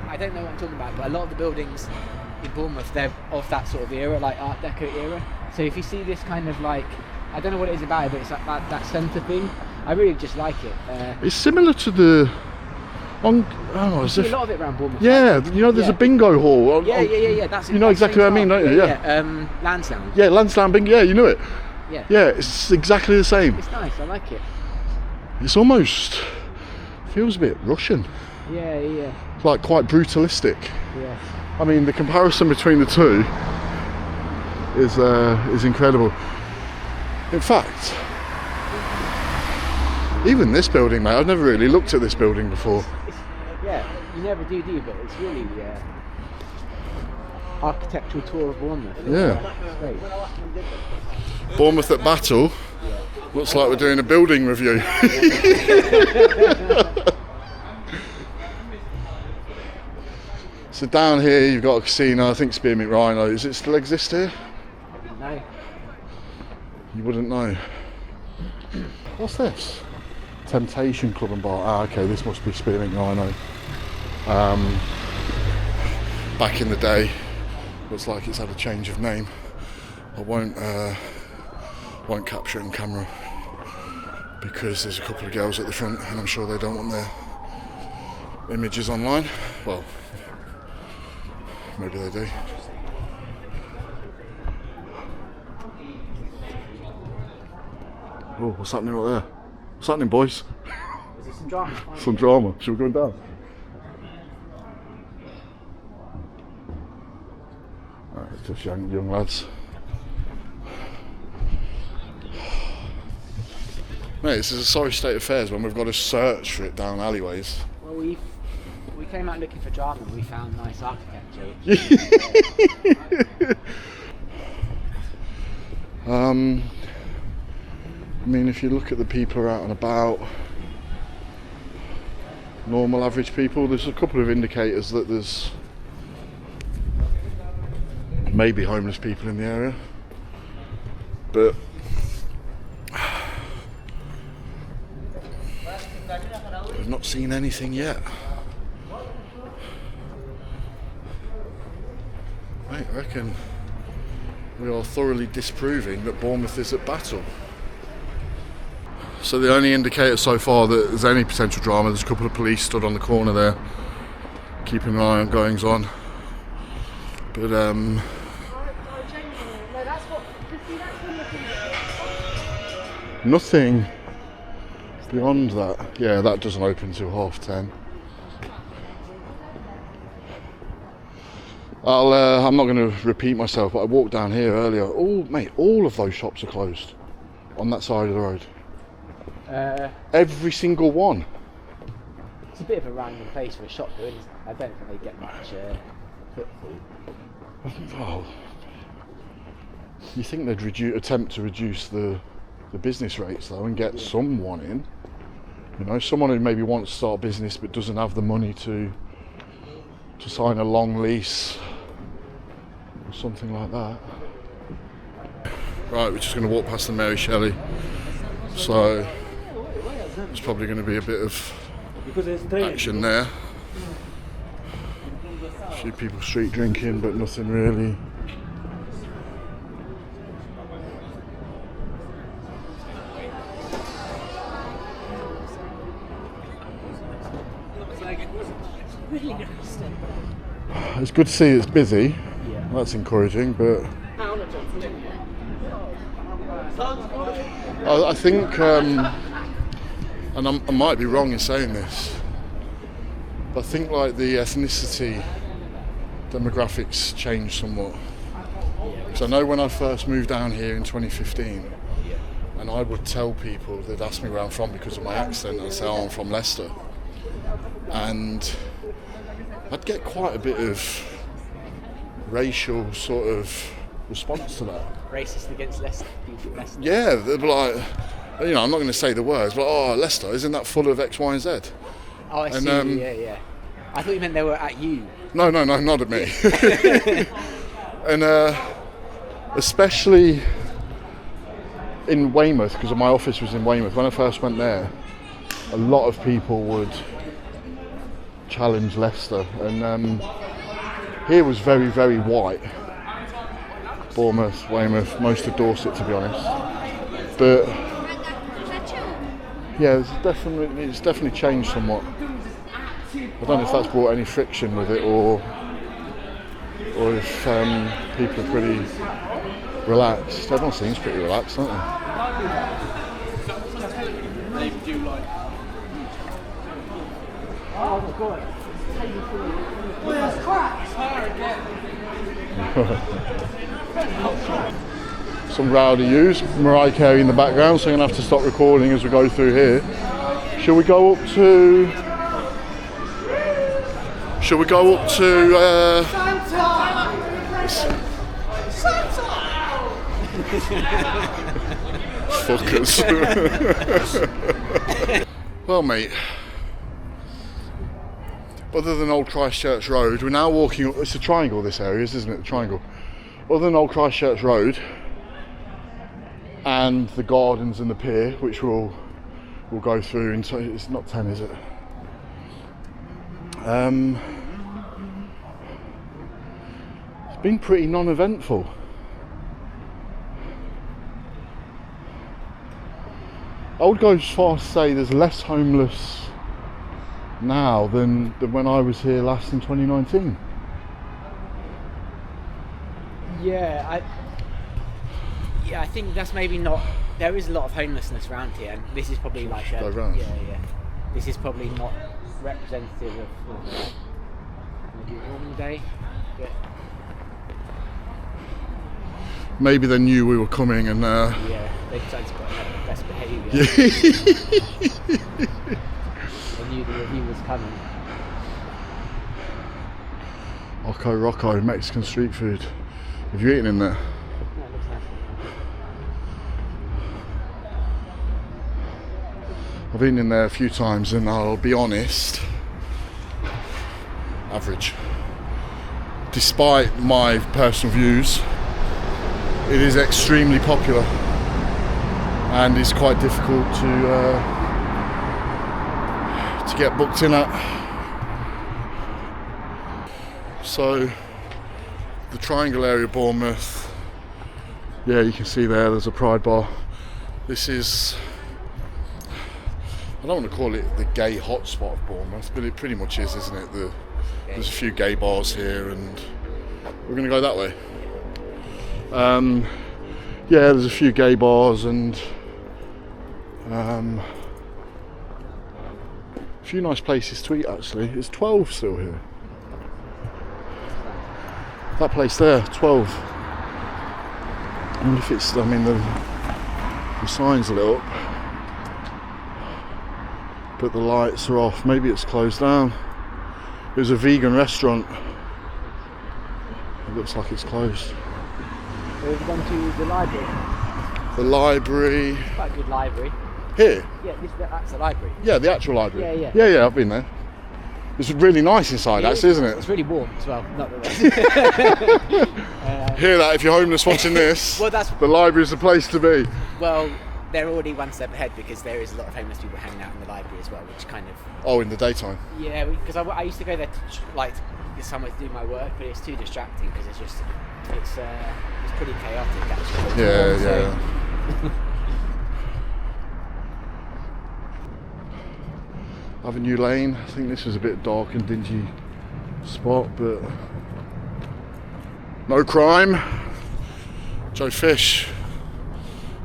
I don't know what I'm talking about, but a lot of the buildings in Bournemouth, they're of that sort of era, like Art Deco era. So if you see this kind of like, I don't know what it is about it, but it's like that centre thing. I really just like it. It's similar to the. A lot of it around Bournemouth. Yeah, you know, there's a bingo hall. Yeah. That's you know exactly what I mean, don't you? Yeah. Lansdowne. Yeah, Lansdowne bingo. Yeah, you knew it. Yeah. Yeah, it's exactly the same. It's nice. I like it. It's almost feels a bit Russian. Yeah. It's like quite brutalistic. Yeah. I mean, the comparison between the two is incredible. In fact, even this building, mate, I've never really looked at this building before. Yeah, you never do, but it's really architectural tour of Bournemouth. Yeah. It's great. Bournemouth at battle. Looks like we're doing a building review. So down here you've got a casino, I think Spearmint Rhino. Does it still exist here? No. You wouldn't know. What's this? Temptation Club and Bar. Ah, okay, this must be Spearmint Rhino. Back in the day, looks like it's had a change of name. I won't capture it on camera because there's a couple of girls at the front and I'm sure they don't want their images online. Well, maybe they do. Oh, what's happening up there? What's happening, boys? Is there some drama? Some drama. Should we go down? It's just young lads. Mate, this is a sorry state of affairs when we've got to search for it down alleyways. Well, we came out looking for drama and we found nice architecture. I mean, if you look at the people who are out and about, normal average people, there's a couple of indicators that there's maybe homeless people in the area, but not seen anything yet. Mate, I reckon we are thoroughly disproving that Bournemouth is at battle. So the only indicator so far that there's any potential drama, there's a couple of police stood on the corner there, keeping an eye on goings on. But nothing beyond that. Yeah, that doesn't open till 10:30. I'm not going to repeat myself, but I walked down here earlier. Oh, mate, all of those shops are closed on that side of the road. Every single one. It's a bit of a random place for a shop, though, isn't it? I don't think they get much footfall. Oh, you think they'd attempt to reduce the business rates though, and get someone in. You know, someone who maybe wants to start a business but doesn't have the money to sign a long lease or something like that. Right, we're just going to walk past the Mary Shelley, so there's probably going to be a bit of action there. A few people street drinking, but nothing really. It's good to see it's busy. Yeah. That's encouraging, but I think, and I might be wrong in saying this, but I think like the ethnicity demographics changed somewhat. Because I know when I first moved down here in 2015, and I would tell people, they'd ask me where I'm from because of my accent, I'd say, oh, I'm from Leicester. And I'd get quite a bit of racial sort of response to that. Racist against Leicester, people from Leicester. Yeah, they'd be like, you know, I'm not going to say the words, but oh, Leicester, isn't that full of X, Y, and Z? Oh, I see. Yeah. I thought you meant they were at you. No, not at me. And especially in Weymouth, because my office was in Weymouth. When I first went there, a lot of people would challenge Leicester, and here was very, very white. Bournemouth, Weymouth, most of Dorset, to be honest. But yeah, it's definitely changed somewhat. I don't know if that's brought any friction with it, or if people are pretty relaxed. Everyone seems pretty relaxed, don't they? Some rowdy use, Mariah Carey in the background, so I'm going to have to stop recording as we go through here. Shall we go up to fuckers. Well, mate, other than Old Christchurch Road, we're now walking up, it's a triangle, this area, isn't it? The triangle. Other than Old Christchurch Road and the gardens and the pier, which we'll go through, and so it's not 10, is it? It's been pretty non-eventful. I would go as far as to say there's less homeless now than when I was here last in 2019. Yeah, I think that's maybe not. There is a lot of homelessness around here, and this is probably like a, this is probably not representative of maybe a normal day. But Maybe they knew we were coming, and yeah, they decided to put on best behaviour. They knew the review was coming. Oco Rocco, Mexican street food. Have you eaten in there? No, it looks nice. I've eaten in there a few times, and I'll be honest, average. Despite my personal views, it is extremely popular, and it's quite difficult to get booked in at. So the triangle area of Bournemouth, yeah, you can see there's a Pride bar. This is, I don't want to call it the gay hotspot of Bournemouth, but it pretty much is, isn't it? There's a few gay bars here, and we're going to go that way. Yeah, there's a few gay bars and a few nice places to eat actually. It's 12 still here. That place there, 12. I wonder if it's, I mean the sign's lit up, but the lights are off. Maybe it's closed down. It was a vegan restaurant. It looks like it's closed. We've gone to the library. The library. It's quite a good library. Here? Yeah, that's the library. Yeah, the actual library. Yeah. Yeah, I've been there. It's really nice inside, actually, isn't it? It's really warm as well. Not that Hear that if you're homeless watching this? Well, the library's the place to be. Well, they're already one step ahead because there is a lot of homeless people hanging out in the library as well, which kind of. Oh, in the daytime. Yeah, because I used to go there to somewhere to do my work, but it's too distracting because it's pretty chaotic actually. Yeah. Avenue Lane. I think this was a bit dark and dingy spot, but no crime. Joe Fish,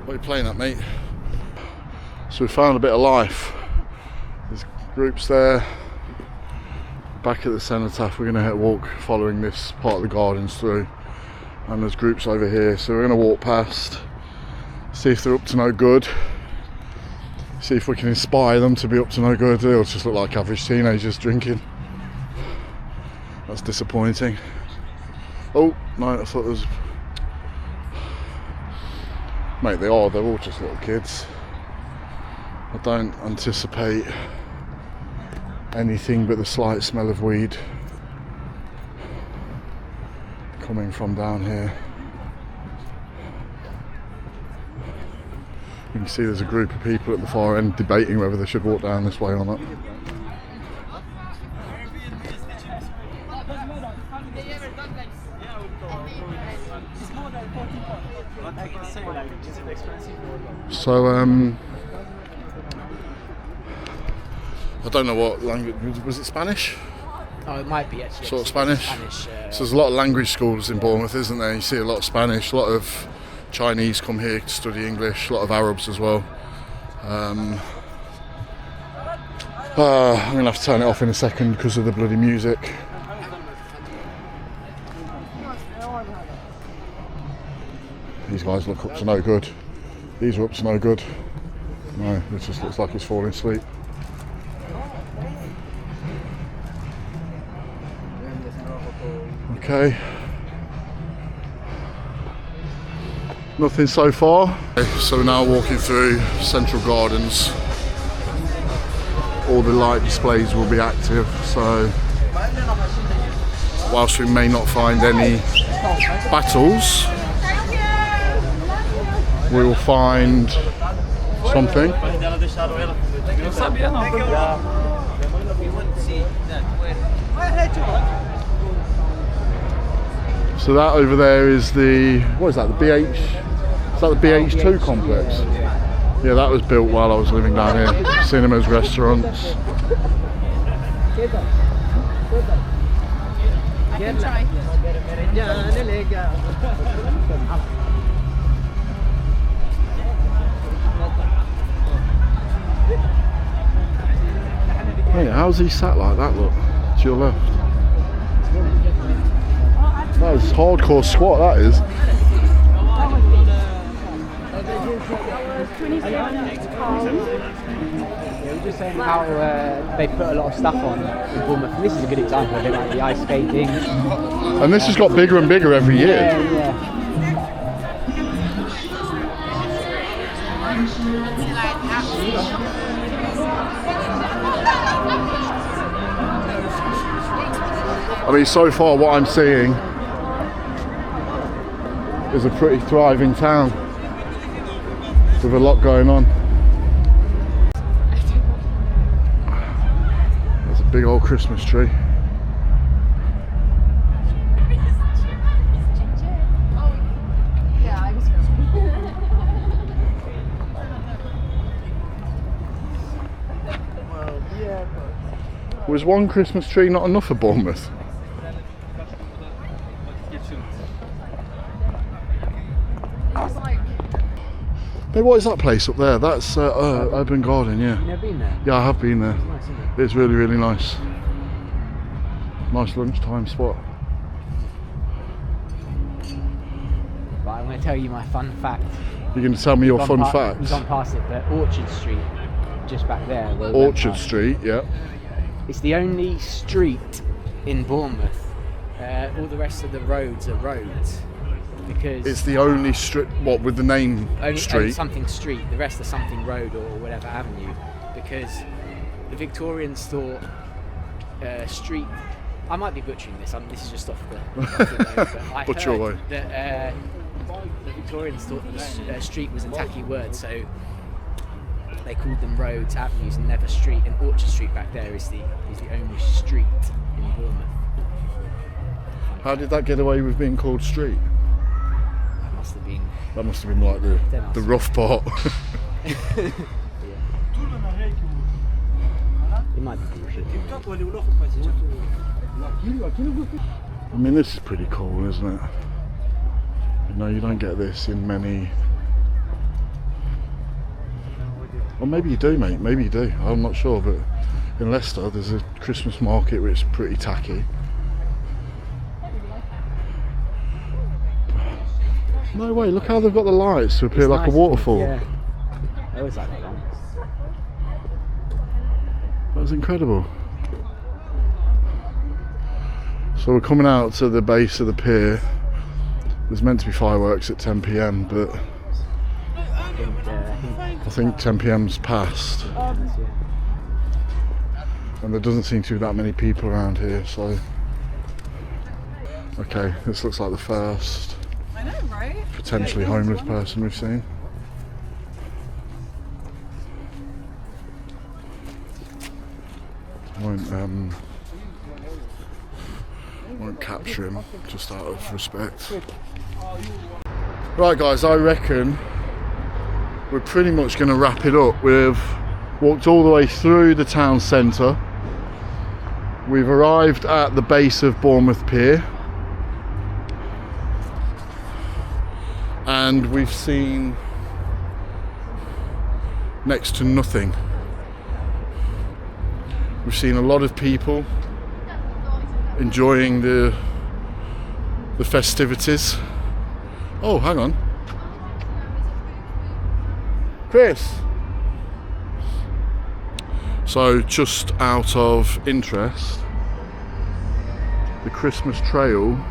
what are you playing at, mate? So we found a bit of life. There's groups there. Back at the cenotaph, we're going to walk following this part of the gardens through, and there's groups over here, so we're going to walk past, see if they're up to no good, see if we can inspire them to be up to no good. They'll just look like average teenagers drinking. That's disappointing. Oh no, I thought there was, mate, they're all just little kids. I don't anticipate anything but the slight smell of weed coming from down here. You can see there's a group of people at the far end debating whether they should walk down this way or not. So I don't know what language, was it Spanish? Oh, it might be actually. Sort of Spanish? So there's a lot of language schools in Bournemouth, isn't there? You see a lot of Spanish, a lot of Chinese come here to study English, a lot of Arabs as well. I'm going to have to turn it off in a second because of the bloody music. These guys look up to no good. These are up to no good. No, it just looks like it's falling asleep. Okay. Nothing so far. So we're now walking through Central Gardens. All the light displays will be active, so whilst we may not find any battles, we will find something. So that over there is the, what is that, the BH, is that the BH2 complex? Yeah, that was built while I was living down here. Cinemas, restaurants. Hey, how's he sat like that, look, to your left? That is hardcore squat, that is. We were just saying how they put a lot of stuff on in Bournemouth. This is a good example of it, like the ice skating. And this has got bigger and bigger every year. Yeah. I mean, so far what I'm seeing is a pretty thriving town with a lot going on. Big old Christmas tree. Was one Christmas tree not enough for Bournemouth? Hey, what is that place up there? That's Urban Garden, yeah. You never been there? Yeah, I have been there. It's nice, isn't it? It's really, really nice. Nice lunchtime spot. Right, I'm going to tell you my fun fact. You're going to tell me your fun We've facts? gone past it, but Orchard Street, just back there. where we went Orchard past. Street, yeah. It's the only street in Bournemouth. All the rest of the roads are roads. Because It's the only street, what, with the name only street? something street, the rest are something road or whatever avenue, because the Victorians thought street. I might be butchering this. This is just off the road, but I Butcher heard away. that the Victorians thought the street was a tacky word, so they called them roads, avenues, and never street. And Orchard Street back there is the only street in Bournemouth. How did that get away with being called street? That must have been like the rough part. It might be bullshit. I mean, this is pretty cool, isn't it? You know, you don't get this in many... Or maybe you do, mate, maybe you do. I'm not sure, but in Leicester there's a Christmas market which is pretty tacky. No way, look how they've got the lights to appear It's like nice, a waterfall. Yeah. I always like that one. That was incredible. So we're coming out to the base of the pier. There's meant to be fireworks at 10 PM, but I think 10 PM's passed. And there doesn't seem to be that many people around here, so... Okay, this looks like the first potentially homeless person we've seen. Won't capture him, just out of respect. Right guys, I reckon we're pretty much going to wrap it up. We've walked all the way through the town centre. We've arrived at the base of Bournemouth Pier. And we've seen next to nothing. We've seen a lot of people enjoying the festivities. Oh, hang on. Chris! So, just out of interest, the Christmas trail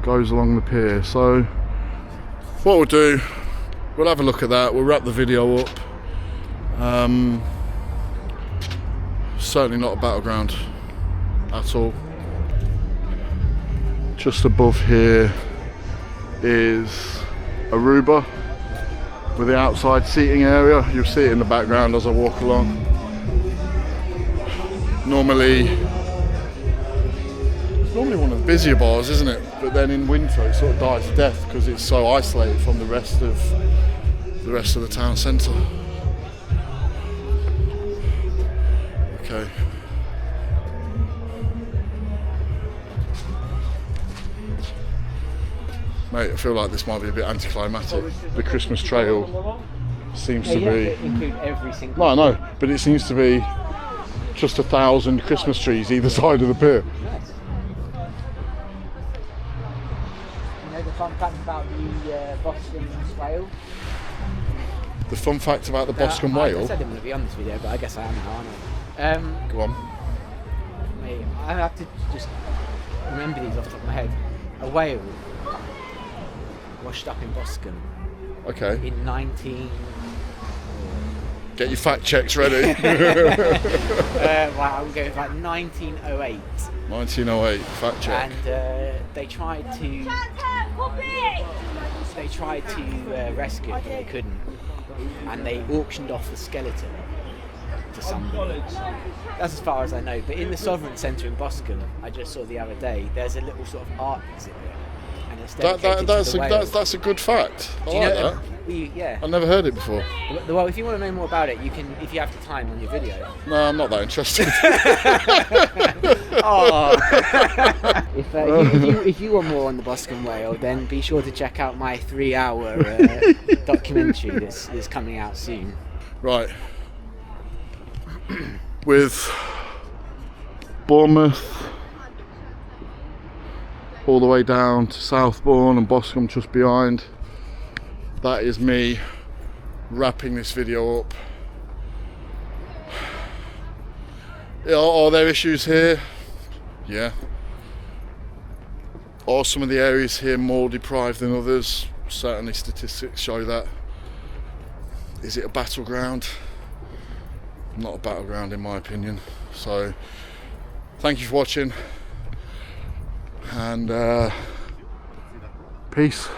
goes along the pier. So, what we'll do, we'll have a look at that, we'll wrap the video up. Certainly not a battleground at all. Just above here is Aruba with the outside seating area. You'll see it in the background as I walk along. Normally one of the busier bars, isn't it? But then in winter it sort of dies to death because it's so isolated from the rest of the town centre. Okay. Mate, I feel like this might be a bit anticlimactic. The Christmas trail seems to be... include every single... No, I know, but it seems to be just 1,000 Christmas trees either side of the pier. Nice. You know the fun fact about the Boscombe whale? The fun fact about the Boscombe I whale... said I didn't want to be on this video, but I guess I am now, aren't I? Go on. Mate, I have to just remember these off the top of my head. A whale washed up in Boscombe Okay. in 19... Get your fact checks ready. Wow, I'm going like 1908. 1908, fact check. And they tried to rescue it, but they couldn't. And they auctioned off the skeleton to somebody. That's as far as I know. But in the Sovereign Centre in Boscombe, I just saw the other day, there's a little sort of art exhibit. And it's dedicated to the whales. That's a good fact. I like that. Yeah. I've never heard it before. Well, if you want to know more about it, you can, if you have the time on your video. No, I'm not that interested. Oh. if you want more on the Boscombe whale, then be sure to check out my 3-hour documentary that's coming out soon. Right. With Bournemouth all the way down to Southbourne and Boscombe just behind. That is me wrapping this video up. Are there issues here? Yeah. Are some of the areas here more deprived than others? Certainly statistics show that. Is it a battleground? Not a battleground in my opinion. So thank you for watching, and peace.